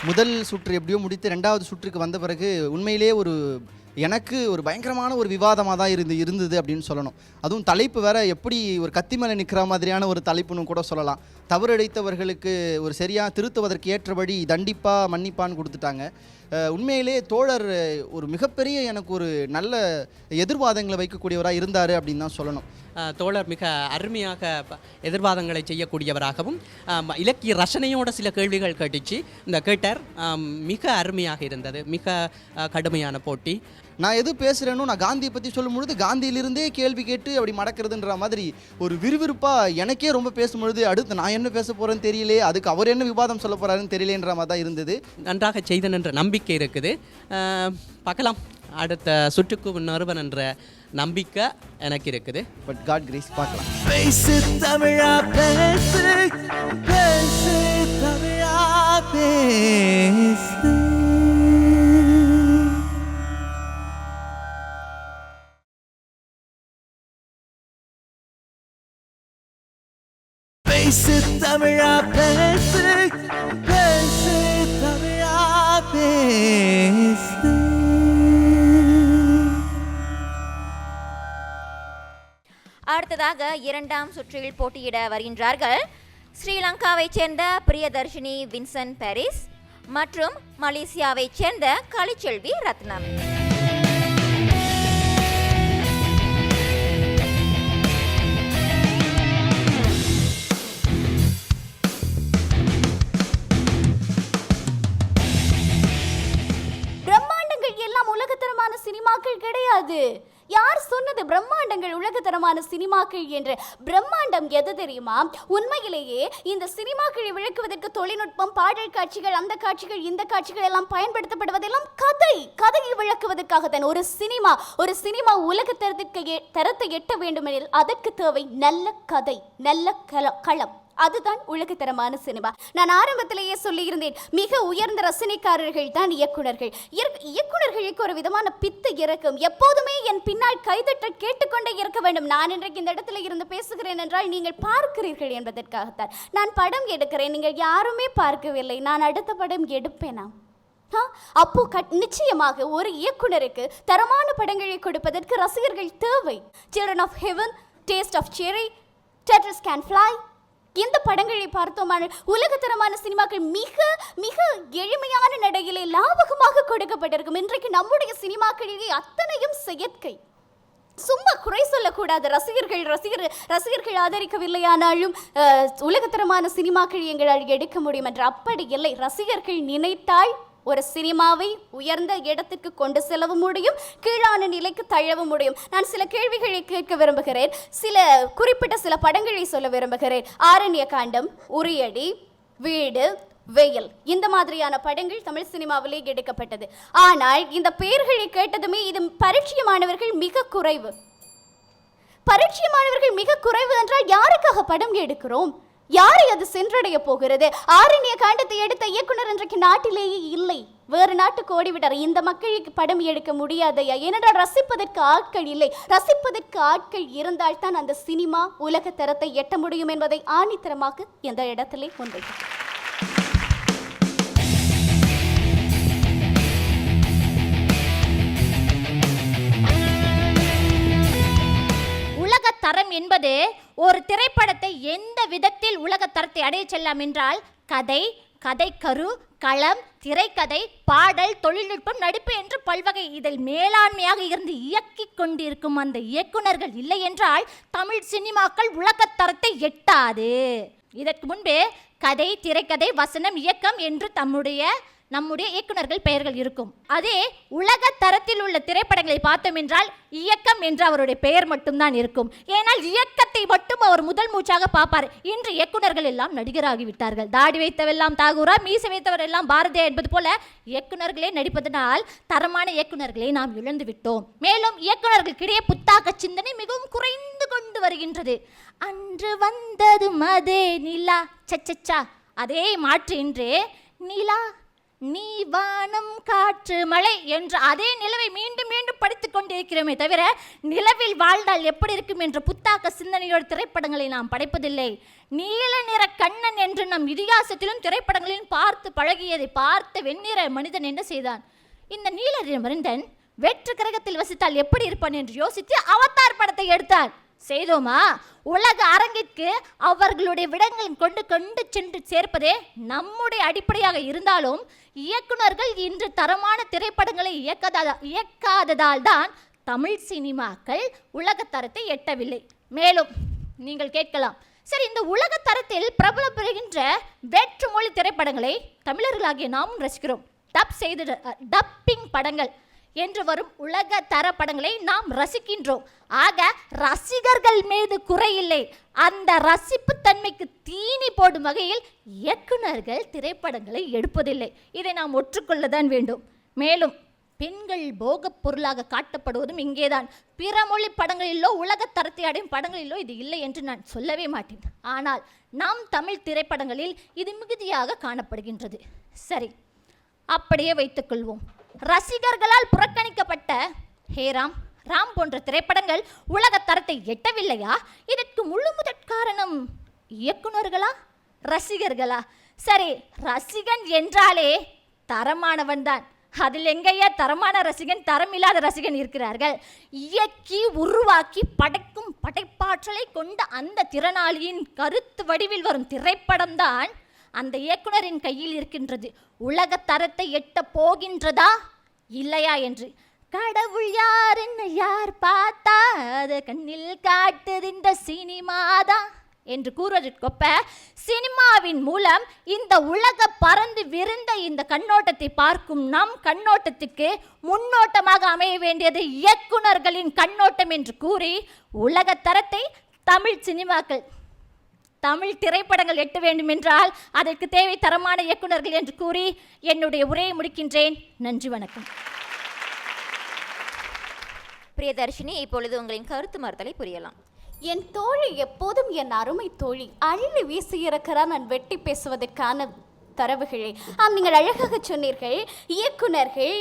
முதல் சுற்று எப்படியோ முடித்து 2வது சுற்றுக்கு வந்த பிறகு உண்மையிலே எனக்கு ஒரு பயங்கரமான ஒரு விவாதமாக தான் இருந்தது அப்படின்னு சொல்லணும். அதுவும் தலைப்பு வேற எப்படி ஒரு கத்தி மேலே நிற்கிற மாதிரியான ஒரு தலைப்புன்னு கூட சொல்லலாம். தவறிழைத்தவர்களுக்கு ஒரு சரியாக திருத்துவதற்கு ஏற்றபடி தண்டிப்பாக மன்னிப்பான்னு கொடுத்துட்டாங்க. உண்மையிலே தோழர் ஒரு மிகப்பெரிய எனக்கு ஒரு நல்ல எதிர்வாதங்களை வைக்கக்கூடியவராக இருந்தார் அப்படின்னு தான் சொல்லணும். தோழர் மிக அருமையாக எதிர்வாதங்களை செய்யக்கூடியவராகவும் இலக்கிய ரசனையோட சில கேள்விகள் கேட்டுச்சு. இந்த கேட்டார், மிக அருமையாக இருந்தது. மிக கடுமையான போட்டி. நான் எது பேசுகிறேன்னு நான் காந்தியை பற்றி சொல்லும்பொழுது காந்தியிலிருந்தே கேள்வி கேட்டு அப்படி மடக்கிறதுன்ற மாதிரி ஒரு விறுவிறுப்பாக எனக்கே ரொம்ப பேசும்பொழுது அடுத்து நான் என்ன பேச போகிறேன்னு தெரியலே, அதுக்கு அவர் என்ன விவாதம் சொல்ல போகிறாருன்னு தெரியலேன்ற மாதிரி தான் இருந்தது. நன்றாக செய்தன் என்ற நம்பிக்கை இருக்குது. பார்க்கலாம், அடுத்த சுற்றுக்கு முன்னருவன் என்ற நம்பிக்கை எனக்கு இருக்குது. பட் காட் கிரேஸ், பார்க்கலாம். பேசு தமிழா பேசு, பேசு தமிழா பேசு. பேசு தமிழா பேசு, பேசு தமிழா பேசு. அடுத்ததாக 2ஆம் சுற்றில் போட்டியிட வருகின்றார்கள் ஸ்ரீலங்காவைச் சேர்ந்த பிரியதர்ஷினி வின்சென்ட் பாரிஸ் மற்றும் மலேசியாவைச் சேர்ந்த கலிச்செல்வி ரத்னம். சினிமாக்கள் உலகத்தரமான சினிமாக்கள் என்ற பிரம்மாண்டம் எது தெரியுமா? உண்மையிலேயே இந்த சினிமாக்களை விளக்குவதற்கு தொழில்நுட்பம், பாடல் காட்சிகள், அந்த காட்சிகள், இந்த காட்சிகள் எல்லாம் பயன்படுத்தப்படுவதெல்லாம் கதையை விளக்குவதற்காகத்தான். ஒரு சினிமா உலக தரத்தை எட்ட வேண்டுமெனில் அதற்கு தேவை நல்ல கதை, நல்ல களம். அதுதான் உலகத்தரமான சினிமா. நான் ஆரம்பத்திலேயே சொல்லியிருந்தேன், மிக உயர்ந்த ரசனைக்காரர்கள் தான் இயக்குனர்கள். இயக்குனர்களுக்கு ஒரு விதமான பித்து இறக்கும். எப்போதுமே என் பின்னால் கைதட்ட கேட்டுக்கொண்டே இருக்க வேண்டும். நான் இன்றைக்கு இந்த இடத்துல இருந்து பேசுகிறேன் என்றால் நீங்கள் பார்க்கிறீர்கள் என்பதற்காகத்தான். நான் படம் எடுக்கிறேன், நீங்கள் யாருமே பார்க்கவில்லை, நான் அடுத்த படம் எடுப்பேனா? அப்போ நிச்சயமாக ஒரு இயக்குனருக்கு தரமான படங்களை கொடுப்பதற்கு ரசிகர்கள் தேவை. Children of heaven, taste of cherry, டெட்ரஸ் கேன் ஃப்ளை, இந்த படங்களை பார்த்தோமான உலகத்தரமான சினிமாக்கள் மிக மிக எளிமையான நடையிலே லாபகமாக கொடுக்கப்பட்டிருக்கும். இன்றைக்கு நம்முடைய சினிமாக்களிலே அத்தனையும் செயற்கை. சும்மா குறை சொல்லக்கூடாது. ரசிகர்கள் ஆதரிக்கவில்லையானாலும் உலகத்தரமான சினிமாக்கள் எங்களால் எடுக்க முடியும் என்று. அப்படி இல்லை. ரசிகர்கள் நினைத்தால் ஒரு சினிமாவை உயர்ந்த இடத்துக்கு கொண்டு செல்லவும் முடியும், கீழான நிலைக்கு தள்ளவும் முடியும். நான் சில கேள்விகளை கேட்க விரும்புகிறேன். குறிப்பிட்ட சில படங்களை சொல்ல விரும்புகிறேன். ஆரண்ய காண்டம், உரியடி, வீடு, வெயில், இந்த மாதிரியான படங்கள் தமிழ் சினிமாவிலே எடுக்கப்பட்டது. ஆனால் இந்த பெயர்களை கேட்டதுமே இது பரிச்சயமானவர்கள் மிக குறைவு. என்றால் யாருக்காக படம் எடுக்கிறோம்? யாரை அது சென்றடைய போகிறது? ஆரண்ய காண்டத்தை எடுத்த இயக்குனர் இன்றைக்கு நாட்டிலேயே இல்லை, வேறு நாட்டுக்கு ஓடிவிட்டார். இந்த மக்களுக்கு படம் எடுக்க முடியாதையா? ஏனென்றால் ரசிப்பதற்கு ஆட்கள் இல்லை. ரசிப்பதற்கு ஆட்கள் இருந்தால் தான் அந்த சினிமா உலக தரத்தை எட்ட முடியும் என்பதை ஆணித்தரமாக இந்த இடத்திலே கொண்டு தரம் என்பது ஒரு திரைப்படத்தை எந்த விதத்தில் உலக தரத்தை அடைய செல்லாம் என்றால் கதை கரு, களம், திரைக்கதை, பாடல், தொழில்நுட்பம், நடிப்பு என்று பல்வகை இதில் மேலாண்மையாக இருந்து இயக்கிக் கொண்டிருக்கும் அந்த இயக்குனர்கள் இல்லை என்றால் தமிழ் சினிமாக்கள் உலகத்தரத்தை எட்டாது. இதற்கு முன்பே கதை, திரைக்கதை, வசனம், இயக்கம் என்று நம்முடைய இயக்குனர்கள் பெயர்கள் இருக்கும். அதே உலக தரத்தில் உள்ள திரைப்படங்களை பார்த்தோம் என்றால் இயக்கம் என்று அவருடைய பெயர் மட்டும்தான் இருக்கும். ஏனால் இயக்கத்தை மட்டும் அவர் முதல் மூச்சாக பார்ப்பார். இன்று இயக்குனர்கள் எல்லாம் நடிகராகிவிட்டார்கள். தாடி வைத்தவெல்லாம் தாகூரா, மீசை வைத்தவர் எல்லாம் பாரதியா என்பது போல இயக்குனர்களே நடிப்பதனால் தரமான இயக்குனர்களை நாம் இழந்து விட்டோம். மேலும் இயக்குனர்களுக்கிடையே புத்தாக்க சிந்தனை மிகவும் குறைந்து கொண்டு வருகின்றது. அன்று வந்தது அதே நிலா சச்சச்சா, அதே மாற்று இன்று நிலா நீ வானம் காற்று மழை என்ற அதே நிலவை மீண்டும் மீண்டும் படித்துக் கொண்டிருக்கிறோமே தவிர நிலவில் வாழ்ந்தால் எப்படி இருக்கும் என்ற புத்தாக்க சிந்தனையோடு திரைப்படங்களை நாம் படைப்பதில்லை. நீல நிற கண்ணன் என்று நம் இதிகாசத்திலும் திரைப்படங்களிலும் பார்த்து பழகியதை பார்த்த வெண்ணிற மனிதன் என்ன செய்தான்? இந்த நீல மனிதன் வெற்று கிரகத்தில் வசித்தால் எப்படி இருப்பான் என்று யோசித்து அவதார் படத்தை எடுத்தான். செய்தோமா? உலக அரங்கிற்கு அவர்களுடைய விடங்கள் கொண்டு சென்று சேர்ப்பதே நம்முடைய அடிப்படையாக இருந்தாலும் இயக்குனர்கள் இன்று தரமான திரைப்படங்களை இயக்காததால் தான் தமிழ் சினிமாக்கள் உலக தரத்தை எட்டவில்லை. மேலும் நீங்கள் கேட்கலாம், சரி இந்த உலக தரத்தில் பிரபலம் பெறுகின்ற வேற்று மொழி திரைப்படங்களை தமிழர்களாகிய நாமும் ரசிக்கிறோம். டப்பிங் படங்கள் என்று வரும் உலக தர படங்களை நாம் ரசிக்கின்றோம். ஆக ரசிகர்கள் மீது குறையில்லை. அந்த ரசிப்பு தன்மைக்கு தீனி போடும் வகையில் இயக்குனர்கள் திரைப்படங்களை எடுப்பதில்லை. இதை நாம் ஒற்றுக்கொள்ளதான் வேண்டும். மேலும் பெண்கள் போகப் பொருளாக காட்டப்படுவதும் இங்கேதான். பிற மொழி படங்களிலோ உலக தரத்தை அடையும் படங்களிலோ இது இல்லை என்று நான் சொல்லவே மாட்டேன். ஆனால் நம் தமிழ் திரைப்படங்களில் இது மிகுதியாக காணப்படுகின்றது. சரி, அப்படியே வைத்துக்கொள்வோம். ரசிகர்களால் புறக்கணிக்கப்பட்ட ராம் போன்ற திரைப்படங்கள் உலக தரத்தை எட்டவில்லையா? இதற்கு முழு முதற் காரணம் இயக்குனர்களா, ரசிகர்களா? சரி, ரசிகன் என்றாலே தரமானவன் தான். அதில் எங்கேயா தரமான ரசிகன், தரமில்லாத ரசிகன் இருக்கிறார்கள்? இயக்கி உருவாக்கி படைக்கும் படைப்பாற்றலை கொண்ட அந்த திறனாளியின் கருத்து வடிவில் வரும் திரைப்படம் தான் அந்த இயக்குனரின் கையில் இருக்கின்றது. உலக தரத்தை எட்ட போகின்றதா இல்லையா என்று கடவுள் யாருன்னு யார் பார்த்தா அது கண்ணில் காட்டுது இந்த சினிமாதான் என்று கூறுவதற்கொப்ப சினிமாவின் மூலம் இந்த உலக பறந்து விரிந்த இந்த கண்ணோட்டத்தை பார்க்கும் நம் கண்ணோட்டத்துக்கு முன்னோட்டமாக அமைய வேண்டியது இயக்குனர்களின் கண்ணோட்டம் என்று கூறி உலக தரத்தை தமிழ் சினிமாக்கள் தமிழ் திரைப்படங்கள் எட்ட வேண்டும் என்றால் அதற்கு தேவை தரமான இயக்குனர்கள் என்று கூறி என்னுடைய உரையை முடிக்கின்றேன். நன்றி, வணக்கம். பிரியதர்ஷினி, இப்பொழுது உங்களின் கருத்து மறுத்தலை புரியலாம். என் தோழி எப்போதும் என் அருமை தோழி அள்ளி வீசியிருக்கிறார் நான் வெட்டி பேசுவதற்கான தரவுகளை. நீங்கள் அழகாக சொன்னீர்கள், இயக்குனர்கள்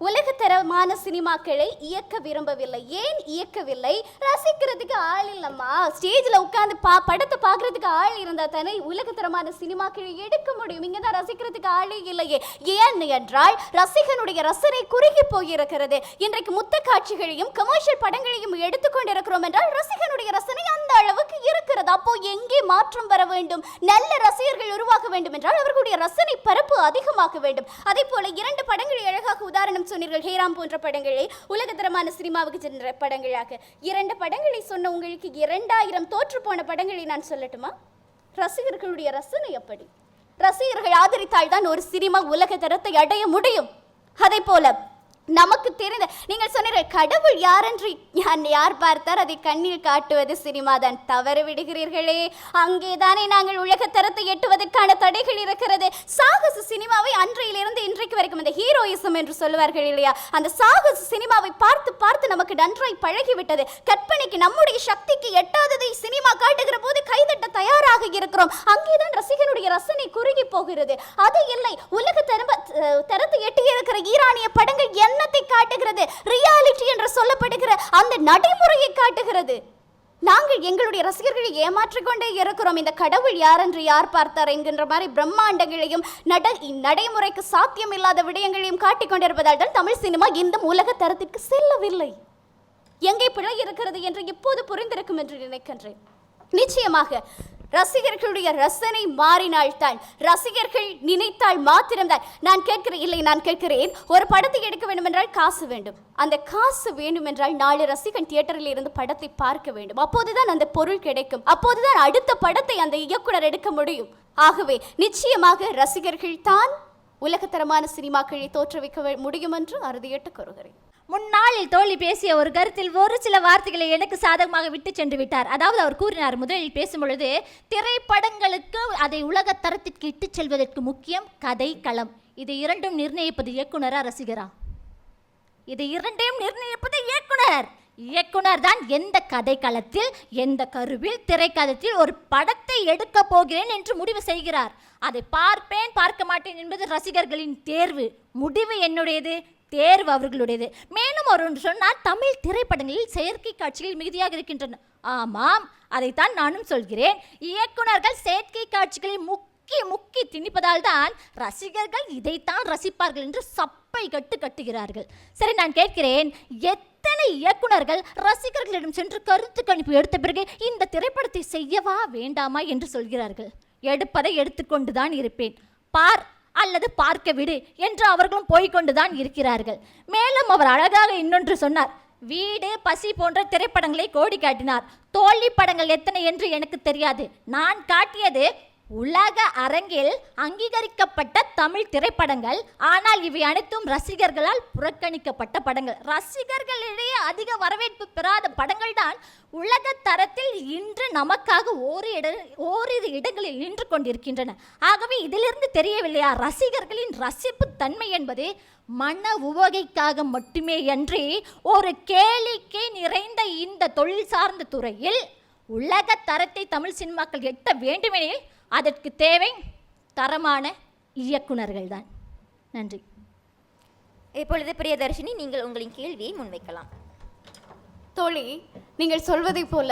உலகத்தரமான சினிமாக்களை இயக்க விரும்பவில்லை. ஏன் இயக்கவில்லை? ரசிக்கிறதுக்கு ஆள் இல்லம்மா. ஸ்டேஜில் உட்காந்து படத்தை பார்க்கறதுக்கு ஆள் இருந்தால் தானே உலகத்தரமான சினிமாக்களை எடுக்க முடியும். இங்கே தான் ரசிக்கிறதுக்கு ஆளே இல்லையே. ஏன் என்றால் ரசிகனுடைய ரசனை குறுகி போயிருக்கிறது. இன்றைக்கு முத்த காட்சிகளையும் கமர்ஷியல் படங்களையும் எடுத்துக்கொண்டிருக்கிறோம் என்றால் ரசிகனுடைய ரசனை அந்த அளவுக்கு இருக்கிறது. அப்போ எங்கே மாற்றம் வர வேண்டும்? நல்ல ரசிகர்கள் உருவாக்க வேண்டும் என்றால் அவர்களுடைய ரசனை பரப்பு அதிகமாக்க வேண்டும். அதே போல 2 படங்களை அழகாக உதாரணம் சொன்னீர்கள். ஹேராம் போன்ற படங்களை உலகத்தரமான சினிமாவுக்கு சென்ற படங்களாக 2 படங்களை சொன்ன உங்களுக்கு 2000 தோற்று போன படங்களை நான் சொல்லட்டுமா? ரசிகர்களுடைய ரசனை எப்படி? ரசிகர்கள் ஆதரித்தால் தான் ஒரு சினிமா உலக தரத்தை அடைய முடியும். அதே போல நமக்கு தெரிந்த நீங்கள் சொன்னீர்கள் கடவுள் யாரென்று யார் பார்த்தார், அதை கண்ணில் காட்டுவது சினிமா தான். தவறு விடுகிறீர்களே. அங்கேதானே நாங்கள் உலகத்தரத்தை எட்டுவதற்கான தடைகள் இருக்கிறது. சாகச சினிமாவை அன்றையிலிருந்து இன்றைக்கு வரைக்கும் அந்த ஹீரோயிசம் என்று சொல்லுவார்கள் இல்லையா, அந்த சாகச சினிமாவை பார்த்து பார்த்து நமக்கு நன்றாய் பழகிவிட்டது. கற்பனைக்கு நம்முடைய சக்திக்கு எட்டாததை சினிமா காட்டுகிற போது கைதட்ட தயாராக இருக்கிறோம். அங்கேதான் ரசிகனுடைய ரசனை குறுகி போகிறது. அது இல்லை, உலக தரத்தை எட்டி இருக்கிற ஈரானிய படங்கள் என்னத்தை காட்டுகிறது? ரியாலிட்டி என்று சொல்லப்படுகிற அந்த நடைமுறையை காட்டுகிறது. நாங்கள் எங்களுடைய ரசிகர்களை ஏமாற்றிக் கொண்டே இருக்கிறோம். இந்த கடவுள் யாரென்று யார் பார்த்தார் என்கின்ற மாதிரி பிரம்மாண்டங்களையும் நடைமுறைக்கு சாத்தியம் இல்லாத விடயங்களையும் காட்டிக் கொண்டிருப்பதால் தான் தமிழ் சினிமா இந்த உலக தரத்திற்கு செல்லவில்லை. எங்கே பிழை இருக்கிறது என்று இப்போது புரிந்திருக்கும் என்று நினைக்கின்றேன். நிச்சயமாக ரசிகர்களுடைய ரசனை மாறினால்தான், ரசிகர்கள் நினைத்தால் மாத்திரம்தான். நான் கேட்கிறேன், ஒரு படத்தை எடுக்க வேண்டும் என்றால் காசு வேண்டும். அந்த காசு வேண்டும் என்றால் 4 ரசிகன் தியேட்டரில் இருந்து படத்தை பார்க்க வேண்டும். அப்போதுதான் அந்த பொருள் கிடைக்கும். அப்போதுதான் அடுத்த படத்தை அந்த இயக்குனர் எடுக்க முடியும். ஆகவே நிச்சயமாக ரசிகர்கள் தான் உலகத்தரமான சினிமாக்களை தோற்றுவிக்க முடியும் என்று அறுதியிட்டு கூறுகிறேன். முன்னாளில் தோழி பேசிய ஒரு கருத்தில் ஒரு சில வார்த்தைகளை எனக்கு சாதகமாக விட்டு சென்று விட்டார். அதாவது அவர் கூறினார், முதலில் பேசும் பொழுது திரைப்படங்களுக்கு அதை உலக தரத்திற்கு இட்டு செல்வதற்கு முக்கியம் கதை, களம். இது 2ம் நிர்ணயிப்பது இயக்குனரா ரசிகரா? இது 2ம் நிர்ணயிப்பது இயக்குனர். இயக்குனர் தான் எந்த கதை களத்தில், எந்த கருவில், திரைக்கதத்தில் ஒரு படத்தை எடுக்க போகிறேன் என்று முடிவு செய்கிறார். அதை பார்ப்பேன் பார்க்க மாட்டேன் என்பது ரசிகர்களின் தேர்வு. முடிவு என்னுடையது, தேர்வு அவர்களுடையது. மேலும் அவர் ஒன்று சொன்னால், தமிழ் திரைப்படங்களில் செயற்கை காட்சிகள் மிகுதியாக இருக்கின்றன. ஆமாம், அதைத்தான் நானும் சொல்கிறேன். இயக்குனர்கள் செயற்கை காட்சிகளை முக்கி திணிப்பதால் தான் ரசிகர்கள் இதைத்தான் ரசிப்பார்கள் என்று சப்பை கட்டுகிறார்கள். சரி, நான் கேட்கிறேன், எத்தனை இயக்குனர்கள் ரசிகர்களிடம் சென்று கருத்து கணிப்பு எடுத்த பிறகு இந்த திரைப்படத்தை செய்யவா வேண்டாமா என்று சொல்கிறார்கள்? எடுப்பதை எடுத்துக்கொண்டுதான் இருப்பேன், பார் அல்லது பார்க்க விடு என்று அவர்களும் போய்கொண்டுதான் இருக்கிறார்கள். மேலும் அவர் அழகாக இன்னொன்று சொன்னார். வீடு, பசி போன்ற திரைப்படங்களை கோடி காட்டினார். தோல்வி படங்கள் எத்தனை என்று எனக்கு தெரியாது. நான் காட்டியது உலக அரங்கில் அங்கீகரிக்கப்பட்ட தமிழ் திரைப்படங்கள். ஆனால் இவை அனைத்தும் ரசிகர்களால் புறக்கணிக்கப்பட்ட படங்கள். ரசிகர்களிடையே அதிக வரவேற்பு பெறாத படங்கள் தான் உலக தரத்தில் இன்று நமக்காக ஓரிரு இடங்களில் நின்று கொண்டிருக்கின்றன. ஆகவே இதிலிருந்து தெரியவில்லையா, ரசிகர்களின் ரசிப்பு தன்மை என்பது மன உவகைக்காக மட்டுமே அன்றி ஒரு கேளிக்கை நிறைந்த இந்த தொழில் சார்ந்த துறையில் உலக தரத்தை தமிழ் சினிமாக்கள் எட்ட வேண்டுமெனில் அதற்கு தேவை தரமான இயக்குனர்கள் தான். நன்றி. இப்பொழுது பிரியதர்ஷினி, நீங்கள் உங்களின் கேள்வியை முன்வைக்கலாம். தோழி, நீங்கள் சொல்வதை போல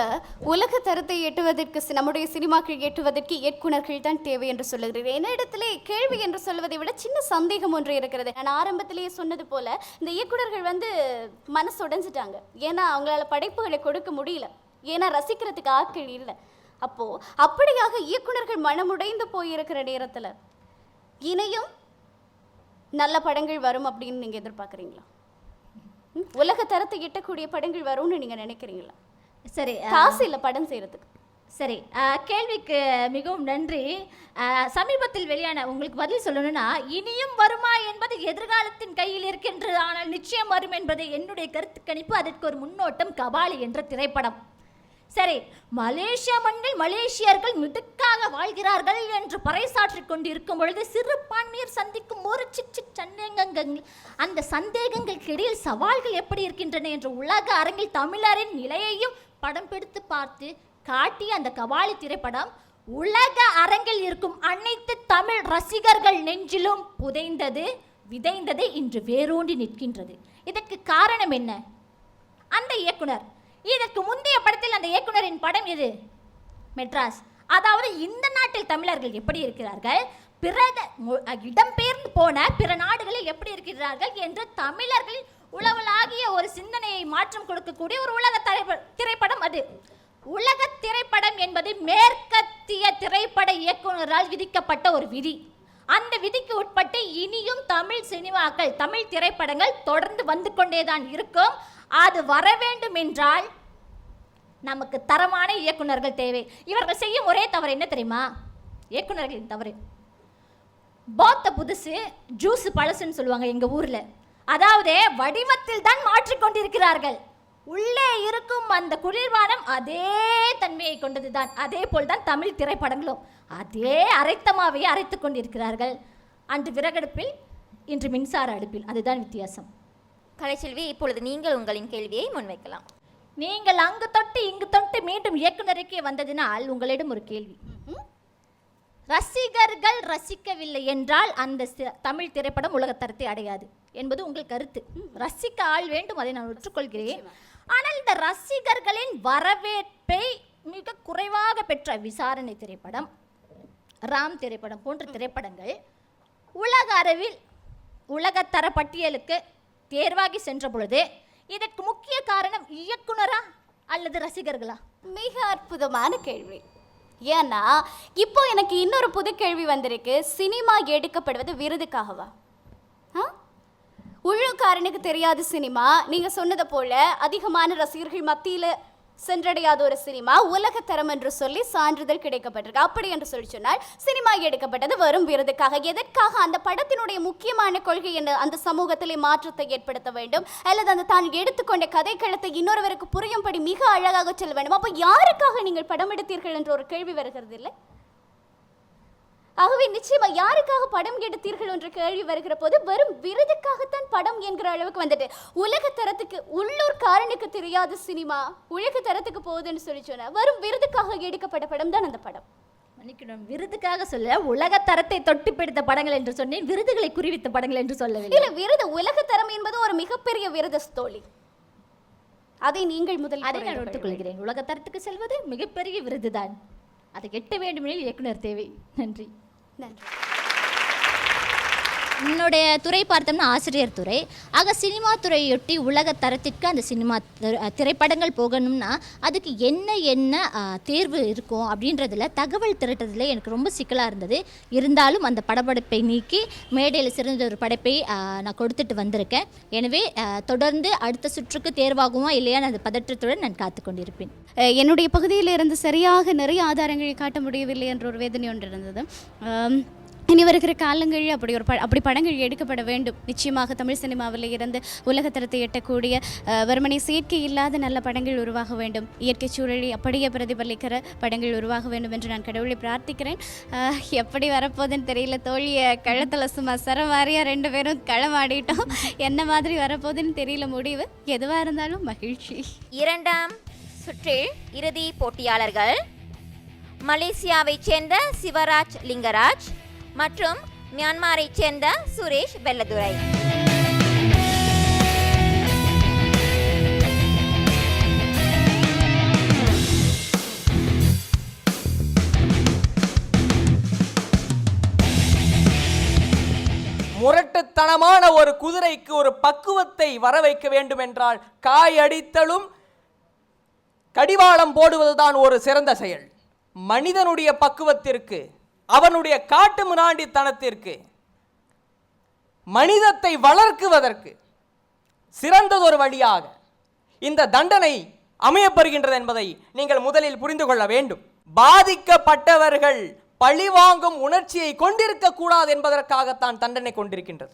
உலக தரத்தை எட்டுவதற்கு நம்முடைய சினிமாக்கள் எட்டுவதற்கு இயக்குனர்கள் தான் தேவை என்று சொல்லுகிறீர்கள். என்னிடத்திலே கேள்வி என்று சொல்வதை விட சின்ன சந்தேகம் ஒன்று இருக்கிறது. நான் ஆரம்பத்திலேயே சொன்னது போல இந்த இயக்குனர்கள் மனசு உடைஞ்சிட்டாங்க. ஏன்னா அவங்களால படைப்புகளை கொடுக்க முடியல, ஏன்னா ரசிக்கிறதுக்கு ஆட்கள் இல்லை. அப்போ அப்படியாக இயக்குனர்கள் மனமுடைந்து போயிருக்கிற நேரத்தில் இனியும் நல்ல படங்கள் வரும் அப்படின்னு நீங்க எதிர்பார்க்குறீங்களா? உலக தரத்தை எட்டக்கூடிய படங்கள் வரும்னு நீங்க நினைக்கிறீங்களா? சரி, காசு இல்லை படம் செய்யறதுக்கு. சரி, கேள்விக்கு மிகவும் நன்றி. சமீபத்தில் வெளியான உங்களுக்கு பதில் சொல்லணும்னா, இனியும் வருமா என்பது எதிர்காலத்தின் கையில் இருக்கின்றது, ஆனால் நிச்சயம் வரும் என்பது என்னுடைய கருத்து கணிப்பு. அதற்கு ஒரு முன்னோட்டம் கபாலி என்ற திரைப்படம். சரி, மலேசியா மண்ணில் மலேசியர்கள் மிடுக்காக வாழ்கிறார்கள் என்று பறைசாற்றிக் கொண்டிருக்கும் பொழுது சிறுபான்மையர் சந்திக்கும் ஒரு சிக் சந்தேகங்கள், அந்த சந்தேகங்களுக்கு இடையில் சவால்கள் எப்படி இருக்கின்றன என்ற உலக அரங்கில் தமிழரின் நிலையையும் படம் பிடித்து பார்த்து காட்டிய அந்த கபாலி திரைப்படம் உலக அரங்கில் இருக்கும் அனைத்து தமிழ் ரசிகர்கள் நெஞ்சிலும் விதைந்தது, இன்று வேரூன்றி நிற்கின்றது. இதற்கு காரணம் என்ன? அந்த இயக்குனர். இதற்கு முந்தைய படத்தில் அந்த இயக்குனரின் படம் எது? மெட்ராஸ். அதாவது இந்த நாட்டில் தமிழர்கள் எப்படி இருக்கிறார்கள், இடம்பெயர்ந்து போன பிற நாடுகளில் எப்படி இருக்கிறார்கள் என்று தமிழர்களின் உளவலாகிய ஒரு சிந்தனையை மாற்றம் கொடுக்கக்கூடிய ஒரு உலக திரைப்படம் அது. உலக திரைப்படம் என்பது மேற்கத்திய திரைப்பட இயக்குனரால் விதிக்கப்பட்ட ஒரு விதி. அந்த விதிக்கு உட்பட்டு இனியும் தமிழ் சினிமாக்கள், தமிழ் திரைப்படங்கள் தொடர்ந்து வந்து கொண்டேதான் இருக்கும். அது வர வேண்டும் என்றால் நமக்கு தரமான இயக்குனர்கள் தேவை. இவர்கள் செய்யும் ஒரே தவறு என்ன தெரியுமா? இயக்குனர்களின் தவறு. போத்த புதுசு ஜூஸ் பழசுன்னு சொல்லுவாங்க எங்க ஊர்ல. அதாவது வடிவத்தில் தான் மாற்றிக்கொண்டிருக்கிறார்கள். உள்ளே இருக்கும் அந்த குளிர்பானம் அதே தன்மையை கொண்டதுதான். அதே போல்தான் தமிழ் திரைப்படங்களும் அதே அரைத்தமாவையே அரைத்து கொண்டிருக்கிறார்கள். அன்று விறகடுப்பில், இன்று மின்சார அடுப்பில். அதுதான் வித்தியாசம். கலைச்செல்வி, இப்பொழுது நீங்கள் உங்களின் கேள்வியை முன்வைக்கலாம். நீங்கள் அங்கு தொட்டு இங்கு தொட்டு மீண்டும் இயக்குனருக்கே வந்ததினால் உங்களிடம் ஒரு கேள்வி. ரசிகர்கள் ரசிக்கவில்லை என்றால் அந்த தமிழ் திரைப்படம் உலகத்தரத்தை அடையாது என்பது உங்கள் கருத்து. ரசிக்க ஆள் வேண்டும், அதை நான் ஒற்றுக்கொள்கிறேன். ஆனால் இந்த ரசிகர்களின் வரவேற்பை மிக குறைவாக பெற்ற விசாரணை திரைப்படம், ராம் திரைப்படம் போன்ற திரைப்படங்கள் உலக அளவில் உலகத்தர பட்டியலுக்கு தேர்வாகி சென்ற பொழுது இதற்கு முக்கிய காரணம் இயக்குனரா அல்லது ரசிகர்களா? மிக அற்புதமான கேள்வி. ஏன்னா இப்போ எனக்கு இன்னொரு புது கேள்வி வந்திருக்கு. சினிமா எடுக்கப்படுவது விருதுக்காகவா? உள்ளூர்காரனுக்கு தெரியாத சினிமா, நீங்க சொன்னது போல அதிகமான ரசிகர்கள் மத்தியில் சென்றடையாத ஒரு சினிமா உலகத்தரம் என்று சொல்லி சான்றிதழ் கிடைக்கப்பட்டிருக்கு. அப்படி என்று சொல்லி சொன்னால் சினிமா எடுக்கப்பட்டது வரும் விருதுக்காக. எதற்காக? அந்த படத்தினுடைய முக்கியமான கொள்கை என்ன? அந்த சமூகத்திலே மாற்றத்தை ஏற்படுத்த வேண்டும், அல்லது அந்த தான் எடுத்துக்கொண்ட கதைக்களத்தை இன்னொருவருக்கு புரியும்படி மிக அழகாக சொல்ல வேண்டும். அப்போ யாருக்காக நீங்கள் படம் எடுத்தீர்கள் என்ற ஒரு கேள்வி வருகிறது இல்லை? ஆகவே நிச்சயமா யாருக்காக படம் எடுத்தீர்கள் என்ற கேள்வி வருகிற போது வெறும் விருதுக்காகத்தான் படம் என்கிற அளவுக்கு வந்துட்டு உலக தரத்துக்கு, உள்ளூர்காரனுக்கு தெரியாத சினிமா உலக தரத்துக்கு போகுதுன்னு சொல்லி சொன்னா வெறும் விருதுக்காக எடுக்கப்பட்ட படம் தான் அந்த படம். மன்னிக்கணும், விருதுக்காக சொல்ல, உலக தரத்தை தொட்டு பிடித்த படங்கள் என்று சொன்னேன், விருதுகளை குறிவித்த படங்கள் என்று சொல்லவில்லை. இல்ல, விருது உலக தரம் என்பது ஒரு மிகப்பெரிய விருது தோழி. அதை நீங்கள் முதல் அதை நான் ஒத்துக்கொள்கிறேன். உலக தரத்துக்கு செல்வது மிகப்பெரிய விருதுதான். அதை எட்ட வேண்டுமெனில் இயக்குனர் தேவை. நன்றி. நன்றி. என்னுடைய துறை பார்த்தோம்னா ஆசிரியர் துறை. ஆக சினிமா துறையொட்டி உலக தரத்திற்கு அந்த சினிமா திரைப்படங்கள் போகணும்னா அதுக்கு என்ன தேர்வு இருக்கும் அப்படின்றதுல தகவல் திரட்டுறதுல எனக்கு ரொம்ப சிக்கலாக இருந்தது. இருந்தாலும் அந்த படப்படைப்பை நீக்கி மேடையில் சிறந்த ஒரு படைப்பை நான் கொடுத்துட்டு வந்திருக்கேன். எனவே தொடர்ந்து அடுத்த சுற்றுக்கு தேர்வாகுமா இல்லையா அந்த பதற்றத்துடன் நான் காத்து கொண்டிருப்பேன். என்னுடைய பகுதியில் இருந்து சரியாக நிறைய ஆதாரங்களை காட்ட முடியவில்லை என்ற ஒரு வேதனை ஒன்று இருந்தது. இனி வருகிற காலங்களில் அப்படி படங்கள் எடுக்கப்பட வேண்டும். நிச்சயமாக தமிழ் சினிமாவில் இருந்து உலகத்தரத்தை எட்டக்கூடிய வெறுமனை செயற்கை இல்லாத நல்ல படங்கள் உருவாக வேண்டும். இயற்கை சூழலை அப்படியே பிரதிபலிக்கிற படங்கள் உருவாக வேண்டும் என்று நான் கடவுளை பிரார்த்திக்கிறேன். எப்படி வரப்போகுதுன்னு தெரியல. தோழியை கழுத்தில் சும்மா சரவாரியாக 2 பேரும் களமாடிட்டோம். என்ன மாதிரி வரப்போகுதுன்னு தெரியல. முடிவு எதுவாக இருந்தாலும் மகிழ்ச்சி. 2ஆம் சுற்றில் இறுதி போட்டியாளர்கள் மலேசியாவைச் சேர்ந்த சிவராஜ் லிங்கராஜ் மற்றும் மியான்மரைச் சேர்ந்த சுரேஷ் வெள்ளதுரை. முரட்டுத்தனமான ஒரு குதிரைக்கு ஒரு பக்குவத்தை வர வைக்க வேண்டும் என்றால் காய் அடித்தலும் கடிவாளம் போடுவதுதான் ஒரு சிறந்த செயல். மனிதனுடைய பக்குவத்திற்கு, அவனுடைய காட்டு முனாண்டித்தனத்திற்கு, மனிதத்தை வளர்க்குவதற்கு சிறந்ததொரு வழியாக இந்த தண்டனை அமையப்பெறுகின்றது என்பதை நீங்கள் முதலில் புரிந்து கொள்ள வேண்டும். பாதிக்கப்பட்டவர்கள் பழிவாங்கும் உணர்ச்சியை கொண்டிருக்க கூடாது என்பதற்காகத்தான் தண்டனை கொண்டிருக்கின்றது.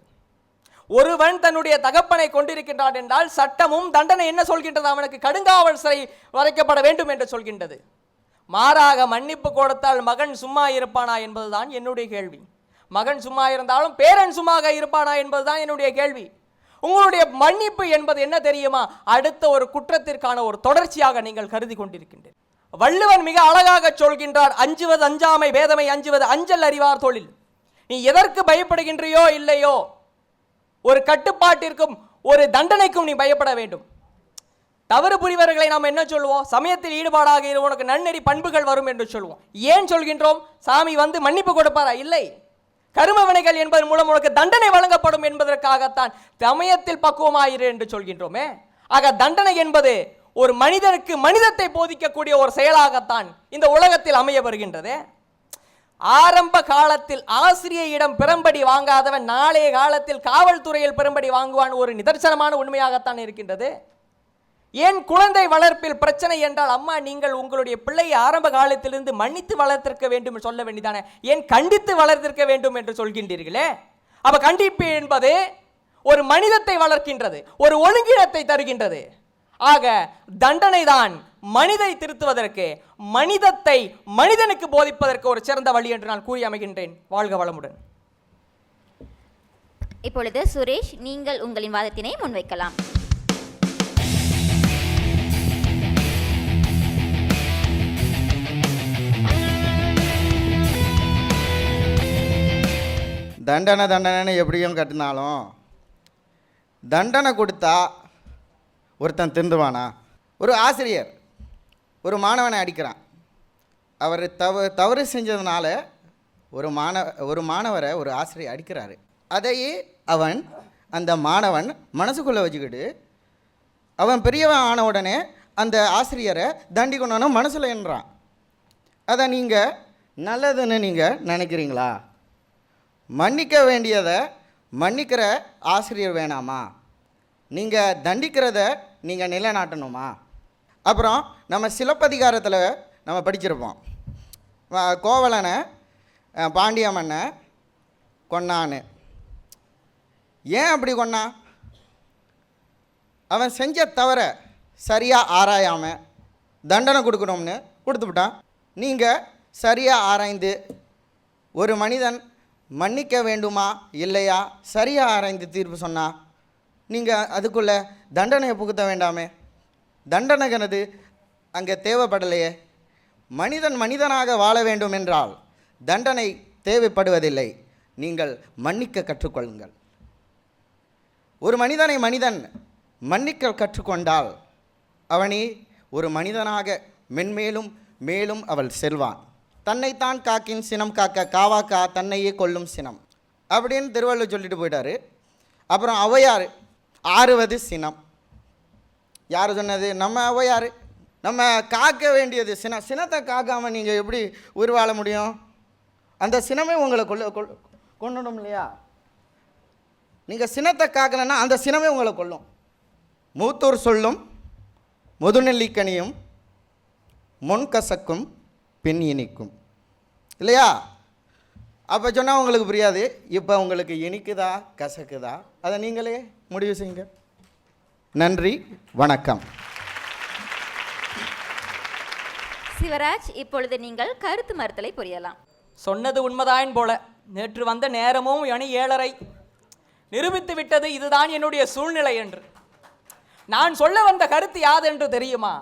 ஒருவன் தன்னுடைய தகப்பனை கொண்டிருக்கின்றான் என்றால் சட்டமும் தண்டனை என்ன சொல்கின்றது? அவனுக்கு கடுங்காவல் சிறை வரைக்கப்பட வேண்டும் என்று சொல்கின்றது. மாறாக மன்னிப்பு கொடுத்தால் மகன் சும்மா இருப்பானா என்பதுதான் என்னுடைய கேள்வி. மகன் சும்மா இருந்தாலும் பேரன் சும்மாக இருப்பானா என்பதுதான் என்னுடைய கேள்வி. உங்களுடைய மன்னிப்பு என்பது என்ன தெரியுமா? அடுத்த ஒரு குற்றத்திற்கான ஒரு தொடர்ச்சியாக நீங்கள் கருதி கொண்டிருக்கின்றீர்கள். வள்ளுவன் மிக அழகாக சொல்கின்றார், அஞ்சுவது அஞ்சாமை வேதமை அஞ்சுவது அஞ்சல் அறிவார் தொழில். நீ எதற்கு பயப்படுகின்றையோ இல்லையோ, ஒரு கட்டுப்பாட்டிற்கும் ஒரு தண்டனைக்கும் நீ பயப்பட வேண்டும். தவறு புரிவர்களை நாம் என்ன சொல்லுவோம்? சமயத்தில் ஈடுபாடாக இரு, உனக்கு நன்னெறி பண்புகள் வரும் என்று சொல்லுவோம். ஏன் சொல்கின்றோம்? சாமி வந்து மன்னிப்பு கொடுப்பாரா? இல்லை. கரும வினைகள் என்பதன் மூலம் உனக்கு தண்டனை வழங்கப்படும் என்பதற்காகத்தான் சமயத்தில் பக்குவமாயிரு என்று சொல்கின்றோமே. ஆக தண்டனை என்பது ஒரு மனிதனுக்கு மனிதத்தை போதிக்கக்கூடிய ஒரு செயலாகத்தான் இந்த உலகத்தில் அமைய வருகின்றது. ஆரம்ப காலத்தில் ஆசிரியரிடம் பெரும்படி வாங்காதவன் நாளைய காலத்தில் காவல்துறையில் பெரும்படி வாங்குவான் ஒரு நிதர்சனமான உண்மையாகத்தான் இருக்கின்றது. ஏன் குழந்தை வளர்ப்பில் பிரச்சனை என்றால், அம்மா நீங்கள் உங்களுடைய பிள்ளையை ஆரம்ப காலத்திலிருந்து மன்னித்து வளர்த்திருக்க வேண்டும் என்று சொல்ல வேண்டியதானே, ஏன் கண்டித்து வளர்த்திருக்க வேண்டும் என்று சொல்கின்றீர்களே? அப்ப கண்டிப்பு என்பது ஒரு மனிதத்தை வளர்க்கின்றது, ஒரு ஒழுங்கினத்தை தருகின்றது. ஆக தண்டனை தான் மனிதை திருத்துவதற்கு, மனிதத்தை மனிதனுக்கு போதிப்பதற்கு ஒரு சிறந்த வழி என்று நான் கூறி அமைகின்றேன். வாழ்க வளமுடன். இப்பொழுது சுரேஷ், நீங்கள் உங்களின் வாதத்தினை முன்வைக்கலாம். தண்டனை எப்படியும் கட்டினாலும் தண்டனை கொடுத்தா ஒருத்தன் திருந்துவானா? ஒரு ஆசிரியர் ஒரு மாணவனை அடிக்கிறான். அவர் தவறு செஞ்சதுனால ஒரு மாணவரை ஒரு ஆசிரியர் அடிக்கிறாரு. அதையே அந்த மாணவன் மனசுக்குள்ளே வச்சுக்கிட்டு அவன் பெரியவன் ஆன உடனே அந்த ஆசிரியரை தண்டிக்கணும்னு மனசில் எண்ணுறான். அதை நீங்கள் நல்லதுன்னு நீங்கள் நினைக்கிறீங்களா? மன்னிக்க வேண்டியதை மன்னிக்கிற ஆசிரியர் வேணாமா? நீங்கள் தண்டிக்கிறத நீங்கள் நிலைநாட்டணுமா? அப்புறம் நம்ம சிலப்பதிகாரத்தில் நம்ம படிச்சிருப்போம், கோவலனை பாண்டிய மன்னன் கொன்னான்னு. ஏன் அப்படி கொன்னான்? அவன் செஞ்ச தவிர சரியாக ஆராயாமல் தண்டனை கொடுக்கணும்னு கொடுத்துவிட்டான். நீங்கள் சரியாக ஆராய்ந்து ஒரு மனிதன் மன்னிக்க வேண்டுமா இல்லையா சரியாக ஆராய்ந்து தீர்ப்பு சொன்னால் நீங்கள் அதுக்குள்ளே தண்டனையை புகுத்த வேண்டாமே? தண்டனைங்கிறது அங்கே தேவைப்படலையே. மனிதன் மனிதனாக வாழ வேண்டும் என்றால் தண்டனை தேவைப்படுவதில்லை. நீங்கள் மன்னிக்க கற்றுக்கொள்ளுங்கள். ஒரு மனிதனை மனிதன் மன்னிக்க கற்றுக்கொண்டால் அவனே ஒரு மனிதனாக மென்மேலும் மேலும் அவள் செல்வான். தன்னைத்தான் காக்கின் சினம் காக்க காவாக்கா தன்னையே கொல்லும் சினம் அப்படின்னு திருவள்ளுவர் சொல்லிட்டு போயிட்டாரு. அப்புறம் ஔவையார் ஆறுவது சினம். யார் சொன்னது? நம்ம ஔவையார். நம்ம காக்க வேண்டியது சினத்தை காக்காமல் நீங்கள் எப்படி உயிர் வாழ முடியும்? அந்த சினமே உங்களை கொண்டுடும் இல்லையா? நீங்கள் சினத்தை காக்கலைன்னா அந்த சினமே உங்களை கொல்லும். மூத்தூர் சொல்லும் முதுநெல்லிக்கனியும் முன்கசக்கும் பின் இனிக்கும் இல்லையா? அப்போ சொன்னால் உங்களுக்கு புரியாது. இப்போ உங்களுக்கு இனிக்குதா கசக்குதா அதை நீங்களே முடிவு செய்யுங்க. நன்றி, வணக்கம். சிவராஜ், இப்பொழுது நீங்கள் கருத்து மறுத்தலை புரியலாம். சொன்னது உண்மைதான் போல. நேற்று வந்த நேரமும் மணி 7:30 நிரூபித்து விட்டது இதுதான் என்னுடைய சூழ்நிலை என்று. நான் சொல்ல வந்த கருத்து யாதென்று தெரியுமா?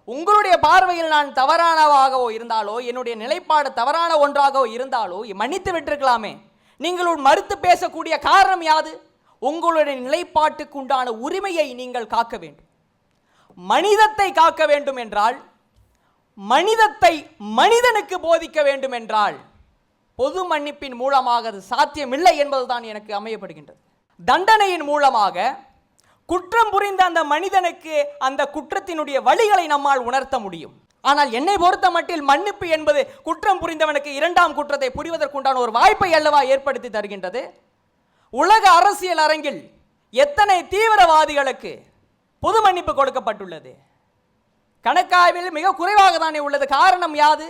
உங்களுடைய பார்வையில் நான் தவறானவாகவோ இருந்தாலோ, என்னுடைய நிலைப்பாடு தவறான ஒன்றாகவோ இருந்தாலோ மன்னித்து விட்டிருக்கலாமே. நீங்கள் மறுத்து பேசக்கூடிய காரணம் யாது? உங்களுடைய நிலைப்பாட்டுக்கு உண்டான உரிமையை நீங்கள் காக்க வேண்டும். மனிதத்தை காக்க வேண்டும் என்றால், மனிதத்தை மனிதனுக்கு போதிக்க வேண்டும் என்றால் பொது மன்னிப்பின் மூலமாக அது சாத்தியமில்லை என்பதுதான் எனக்கு அமையப்படுகின்றது. தண்டனையின் மூலமாக குற்றம் புரிந்த அந்த மனிதனுக்கு அந்த குற்றத்தினுடைய வழிகளை நம்மால் உணர்த்த முடியும். ஆனால் என்னை பொறுத்த மட்டில் மன்னிப்பு என்பது குற்றம் புரிந்தவனுக்கு இரண்டாம் குற்றத்தை புரிவதற்குண்டான ஒரு வாய்ப்பை அல்லவா ஏற்படுத்தி தருகின்றது. உலக அரசியல் அரங்கில் எத்தனை தீவிரவாதிகளுக்கு பொது மன்னிப்பு கொடுக்கப்பட்டுள்ளது? கணக்காய்வில் மிக குறைவாக தானே உள்ளது. காரணம் யாது?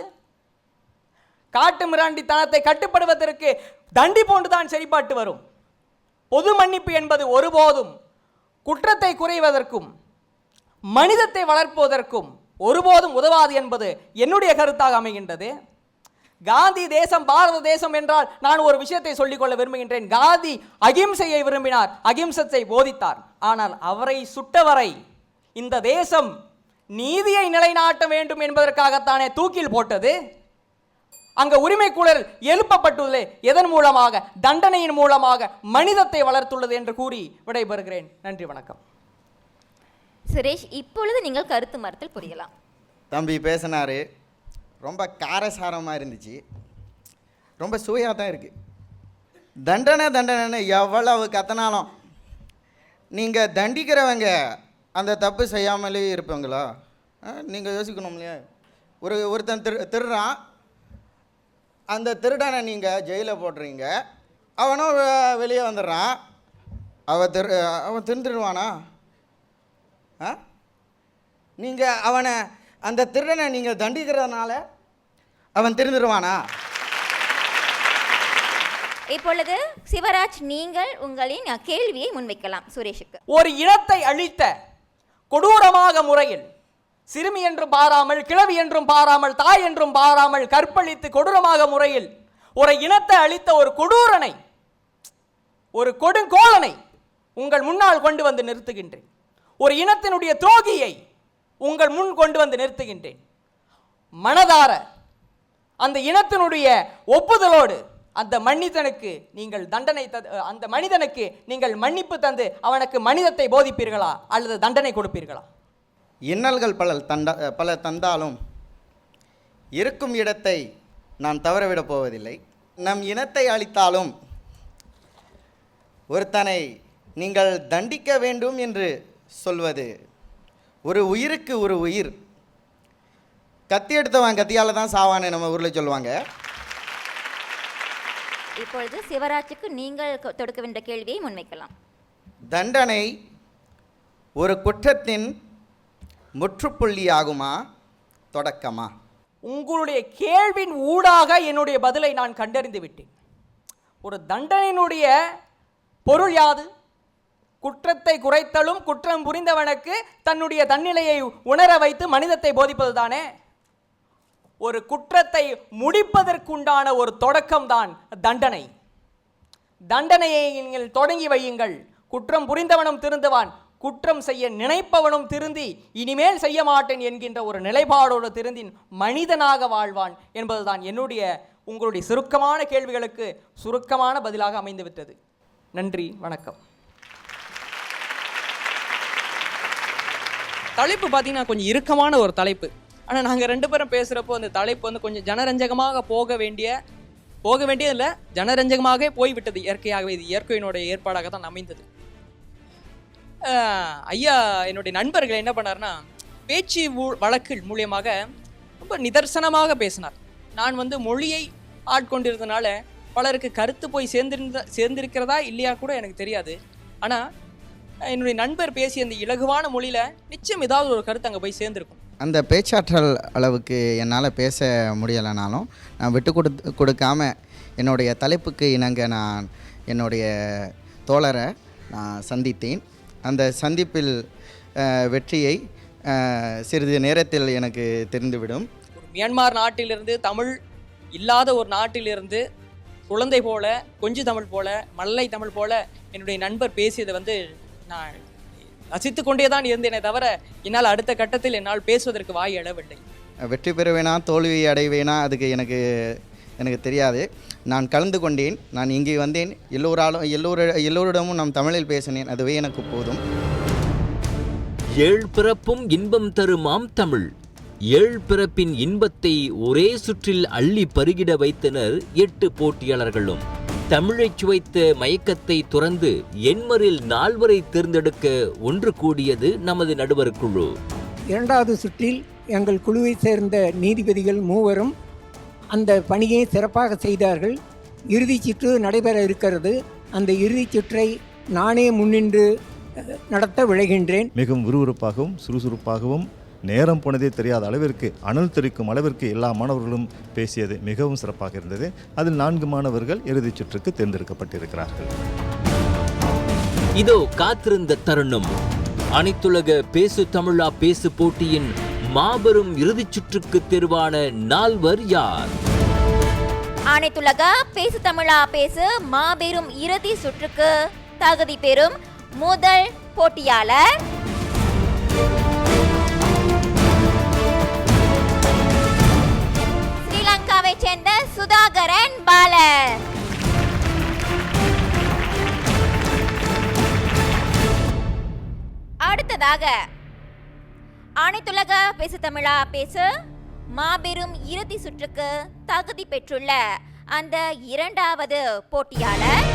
காட்டு மிராண்டித்தனத்தை கட்டுப்படுவதற்கு தண்டி போன்றுதான் சரிபாட்டு வரும். பொது மன்னிப்பு என்பது ஒருபோதும் குற்றத்தை குறைவதற்கும் மனிதத்தை வளர்ப்பதற்கும் ஒருபோதும் உதவாது என்பது என்னுடைய கருத்தாக அமைகின்றது. காந்தி தேசம் பாரத தேசம் என்றால் நான் ஒரு விஷயத்தை சொல்லிக்கொள்ள விரும்புகின்றேன். காந்தி அகிம்சையை விரும்பினார், அகிம்சத்தை போதித்தார். ஆனால் அவரை சுட்டவரை இந்த தேசம் நீதியை நிலைநாட்ட வேண்டும் என்பதற்காகத்தானே தூக்கில் போட்டது. அங்க உரிமை குரல் எழுப்பப்பட்டுள்ளது எதன் மூலமாக? தண்டனையின் மூலமாக மனிதத்தை வளர்த்துள்ளது என்று கூறி விடைபெறுகிறேன். நன்றி, வணக்கம். சுரேஷ், இப்பொழுது நீங்கள் கருத்து மறுத்தல் புரியலாம். தம்பி பேசினார், ரொம்ப காரசாரமாக இருந்துச்சு, ரொம்ப சுவையாக தான் இருக்குது. தண்டனைன்னு எவ்வளவு கத்தனாலும் நீங்கள் தண்டிக்கிறவங்க அந்த தப்பு செய்யாமலே இருப்பீங்களா? நீங்கள் யோசிக்கணும் இல்லையா? ஒருத்தன் திருடுறான், அந்த திருடனை நீங்கள் ஜெயிலில் போடுறீங்க, அவனும் வெளியே வந்துடுறான், அவன் திருந்துடுவானா? நீங்கள் அவனை அந்த திருடனை நீங்கள் தண்டிக்கிறதுனால அவன் திருந்துடுவானா? இப்பொழுது சிவராஜ், நீங்கள் உங்களின் கேள்வியை முன்வைக்கலாம் சுரேஷுக்கு. ஒரு இனத்தை அழித்த கொடூரமாக முறையில் சிறுமி என்றும் பாராமல், கிழவி என்றும் பாராமல், தாய் என்றும் பாராமல் கற்பழித்து கொடூரமாக முறையில் ஒரு இனத்தை அழித்த ஒரு கொடூரனை, ஒரு கொடுங்கோலனை உங்கள் முன்னால் கொண்டு வந்து நிறுத்துகின்றேன். ஒரு இனத்தினுடைய துரோகியை உங்கள் முன் கொண்டு வந்து நிறுத்துகின்றேன். மனதார அந்த இனத்தினுடைய ஒப்புதலோடு அந்த மனிதனுக்கு நீங்கள் அந்த மனிதனுக்கு நீங்கள் மன்னிப்பு தந்து அவனுக்கு மனிதத்தை போதிப்பீர்களா அல்லது தண்டனை கொடுப்பீர்களா? இன்னல்கள் பல தந்தாலும் இருக்கும் இடத்தை நான் தவறவிடப் போவதில்லை. நம் இனத்தை அழித்தாலும் ஒருத்தனை நீங்கள் தண்டிக்க வேண்டும் என்று சொல்வது, ஒரு உயிருக்கு ஒரு உயிர். கத்தி எடுத்தவன் கத்தியால் தான் சாவான்னு நம்ம ஊரில் சொல்லுவாங்க. இப்பொழுது சிவராஜுக்கு நீங்கள் தொடுக்க வேண்டிய கேள்வியை முன்வைக்கலாம். தண்டனை ஒரு குற்றத்தின் முற்றுப்புள்ளியாகுமா, தொடக்கமா? உங்களுடைய கேள்வியின் ஊடாக என்னுடைய பதிலை நான் கண்டறிந்து விட்டேன். ஒரு தண்டனையினுடைய பொருள் யாது? குற்றத்தை குறைத்தலும் குற்றம் புரிந்தவனுக்கு தன்னுடைய தன்னிலையை உணர வைத்து மனிதத்தை போதிப்பது தானே. ஒரு குற்றத்தை முடிப்பதற்குண்டான ஒரு தொடக்கம்தான் தண்டனை. தண்டனையை நீங்கள் தொடங்கி வையுங்கள். குற்றம் புரிந்தவனும் திருந்துவான், குற்றம் செய்ய நினைப்பவனும் திருந்தி இனிமேல் செய்ய மாட்டேன் என்கின்ற ஒரு நிலைப்பாடோடு திருந்தின் மனிதனாக வாழ்வான் என்பதுதான் உங்களுடைய சுருக்கமான கேள்விகளுக்கு சுருக்கமான பதிலாக அமைந்துவிட்டது. நன்றி, வணக்கம். தலைப்பு பார்த்தீங்கன்னா கொஞ்சம் இறுக்கமான ஒரு தலைப்பு. ஆனால் நாங்கள் ரெண்டு பேரும் பேசுகிறப்போ அந்த தலைப்பு வந்து கொஞ்சம் ஜனரஞ்சகமாக போக வேண்டியதில்லை, ஜனரஞ்சகமாகவே போய்விட்டது. இயற்கையாகவே இது இயற்கையினுடைய ஏற்பாடாக தான் அமைந்தது. ஐயா என்னுடைய நண்பர்கள் என்ன பண்ணார்னா, பேச்சு வழக்கில் மூலியமாக ரொம்ப நிதர்சனமாக பேசினார். நான் வந்து மொழியை ஆட்கொண்டிருந்தனால பலருக்கு கருத்து போய் சேர்ந்திருக்கிறதா இல்லையா கூட எனக்கு தெரியாது. ஆனால் என்னுடைய நண்பர் பேசிய அந்த இலகுவான மொழியில் நிச்சயம் ஏதாவது ஒரு கருத்து அங்கே போய் சேர்ந்துருக்கும். அந்த பேச்சாற்றல் அளவுக்கு என்னால் பேச முடியலைனாலும் நான் விட்டு கொடுக்காம என்னுடைய தலைப்புக்கு இணங்க நான் என்னுடைய தோழரை நான் சந்தித்தேன். அந்த சந்திப்பில் வெற்றியை சிறிது நேரத்தில் எனக்கு தெரிந்துவிடும். மியான்மர் நாட்டிலிருந்து, தமிழ் இல்லாத ஒரு நாட்டிலிருந்து குழந்தை போல, கொஞ்சு தமிழ் போல, மல்லை தமிழ் போல என்னுடைய நண்பர் பேசியதை வந்து நான் ரசித்து கொண்டே தான் இருந்தேனே தவிர என்னால் அடுத்த கட்டத்தில் என்னால் பேசுவதற்கு வாய் எழவில்லை. வெற்றி பெறுவேனா தோல்வி அடைவேனா அதுக்கு எனக்கு தெரியாது. நான் கலந்து கொண்டேன், நான் இங்கே வந்தேன், எல்லோரிடமும் நாம் தமிழில் பேசினேன், அதுவே எனக்கு போதும். ஏழ் பிறப்பும் இன்பம் தருமாம் தமிழ். ஏழ் பிறப்பின் இன்பத்தை ஒரே சுற்றில் அள்ளி பருகிட வைத்தனர் 8 போட்டியாளர்களும். தமிழைச் சுவைத்த மயக்கத்தை துறந்து எண்மரில் 4வரை தேர்ந்தெடுக்க ஒன்று கூடியது நமது நடுவர் குழு. இரண்டாவது சுற்றில் எங்கள் குழுவை சேர்ந்த நீதிபதிகள் 3 அந்த பணியை சிறப்பாக செய்தார்கள். இறுதிச் சுற்று நடைபெற இருக்கிறது. அந்த இறுதிச் சுற்றை நானே முன்னின்று நடத்த விழைகின்றேன். மிகவும் விறுவிறுப்பாகவும் சுறுசுறுப்பாகவும் நேரம் போனதே தெரியாத அளவிற்கு அனல் தெரிக்கும் அளவிற்கு எல்லா மாணவர்களும் பேசியது மிகவும் சிறப்பாக இருந்தது. அதில் 4 மாணவர்கள் இறுதிச் சுற்றுக்கு தேர்ந்தெடுக்கப்பட்டிருக்கிறார்கள். இதோ காத்திருந்த தருணம். அனைத்துலக பேசு தமிழா பேசு போட்டியின் மாபெரும் இறுதிச் சுற்றுக்கு தேர்வான 4 யார்? அனைத்துலக பேசு தமிழா பேசு மாபெரும் இறுதி சுற்றுக்கு தகுதி பெறும் முதல் போட்டியாளர் ஸ்ரீலங்காவை சேர்ந்த சுதாகரன் பாலர். அடுத்ததாக அனைத்துலக பேசு தமிழா பேசு மாபெரும் இறுதி சுற்றுக்கு தகுதி பெற்றுள்ள அந்த 2வது போட்டியாளர்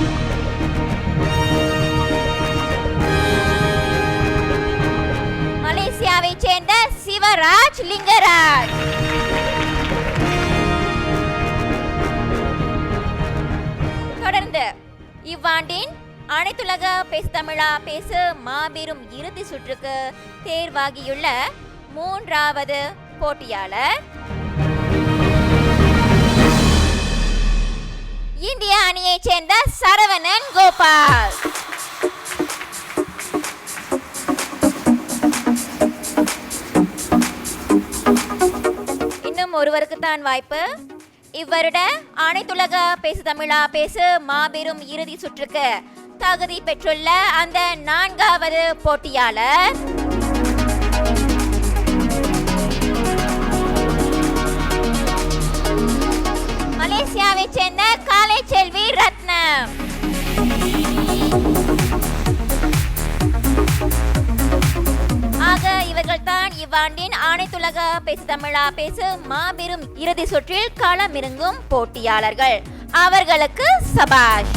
மலேசியாவை சேர்ந்த சிவராஜ் லிங்கராஜ். தொடர்ந்து இவ்வாண்டின் அனைத்துலக பேசு தமிழா பேசு மாபெரும் இறுதி சுற்றுக்கு தேர்வாகியுள்ள 3வது போட்டியாளர் இந்திய அணியைச் சேர்ந்த சரவணன் கோபால். இன்னும் ஒருவருக்குத்தான் வாய்ப்பு. இவ்வருட அனைத்துலக பேசு தமிழா பேசு மாபெரும் இறுதி சுற்றுக்கு தகுதி பெற்றுள்ள அந்த 4வது போட்டியாளர் மலேசியாவை சேர்ந்த காலைச்செல்வி ரத்னம். ஆக இவர்கள் தான் இவ்வாண்டின் அனைத்துலக பேசு தமிழா பேசு மாபெரும் இறுதி சுற்றில் களமிறங்கும் போட்டியாளர்கள். அவர்களுக்கு சபாஷ்.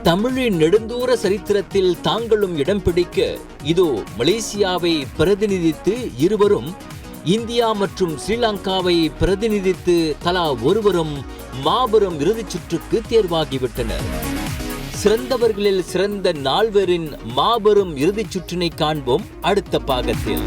தமிழின் நெடுந்தூர சரித்திரத்தில் தாங்களும் இடம் பிடிக்க இதோ மலேசியாவை பிரதிநிதித்து இருவரும், இந்தியா மற்றும் ஸ்ரீலங்காவை பிரதிநிதித்து தலா ஒருவரும் மாபெரும் இறுதிச் சுற்றுக்கு தேர்வாகிவிட்டனர். சிறந்தவர்களில் சிறந்த 4 மாபெரும் இறுதிச் சுற்றினை காண்போம் அடுத்த பாகத்தில்.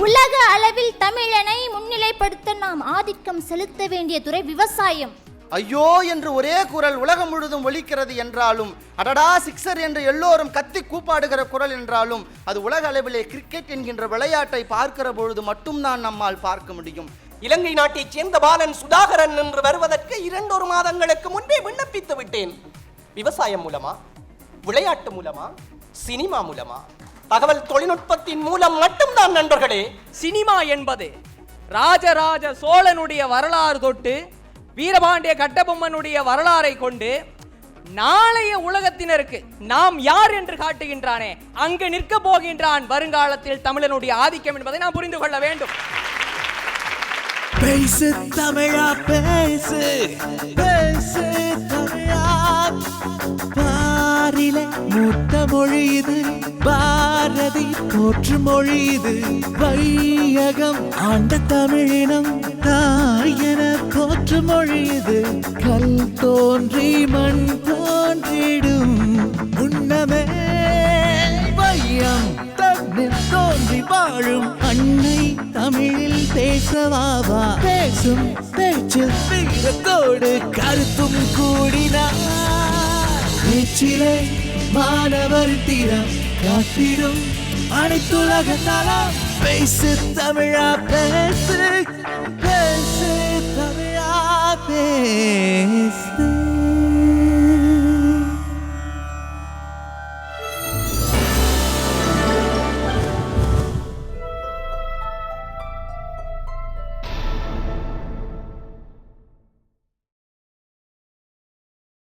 உலக அளவில் தமிழனை முன்னிலைப்படுத்த நாம் ஆதிக்கம் செலுத்த வேண்டிய துறை விவசாயம். ஐயோ என்று ஒரே குரல் உலகம் முழுதும் ஒலிக்கிறது என்றாலும், அடடா சிக்ஸர் என்று எல்லோரும் கத்தி கூப்பாடுகிற குரல் என்றாலும், அது உலக அளவிலே கிரிக்கெட் என்கின்ற விளையாட்டை பார்க்கிற பொழுது மட்டும்தான் நம்மால் பார்க்க முடியும். இலங்கை நாட்டைச் சேர்ந்த பாலன் சுதாகரன் என்று வருவதற்கு 2 மாதங்களுக்கு முன்பே விண்ணப்பித்து விட்டேன். விவசாயம் மூலமா, விளையாட்டு மூலமா, சினிமா மூலமா, தகவல் தொழில்நுட்பத்தின் மூலம் மட்டும்தான் நண்பர்களே. சினிமா என்பது ராஜராஜ சோழனுடைய வரலாறு தொட்டு வீரபாண்டிய கட்டபொம்மனுடைய வரலாறை கொண்டு நாளைய உலகத்தினருக்கு நாம் யார் என்று காட்டுகின்றானே, அங்கு நிற்க போகின்றான் வருங்காலத்தில் தமிழனுடைய ஆதிக்கம் என்பதை நாம் புரிந்து கொள்ள வேண்டும். பேசு தமிழா பேசு, பேசு தமிழா. பாரிலே மூத்த மொழி இது, பாரதி போற்று மொழி இது. வையகம் ஆண்ட தமிழினம் தாயென போற்று மொழி இது. கல் தோன்றி மண் தோன்றிடும் முன்னமே வையம் தன்னில் தோன்றி வாழும் அன்னை தமிழில் பேசவாவா. பேசும் பேச்சில் வீரத்தோடு கருத்தும் கூடினார். பேச்சிலே மாணவர் திறம் காட்டிடும் அனைத்துலக தரம். பேசு தமிழா பேசு, பேசு தமிழா பேசு.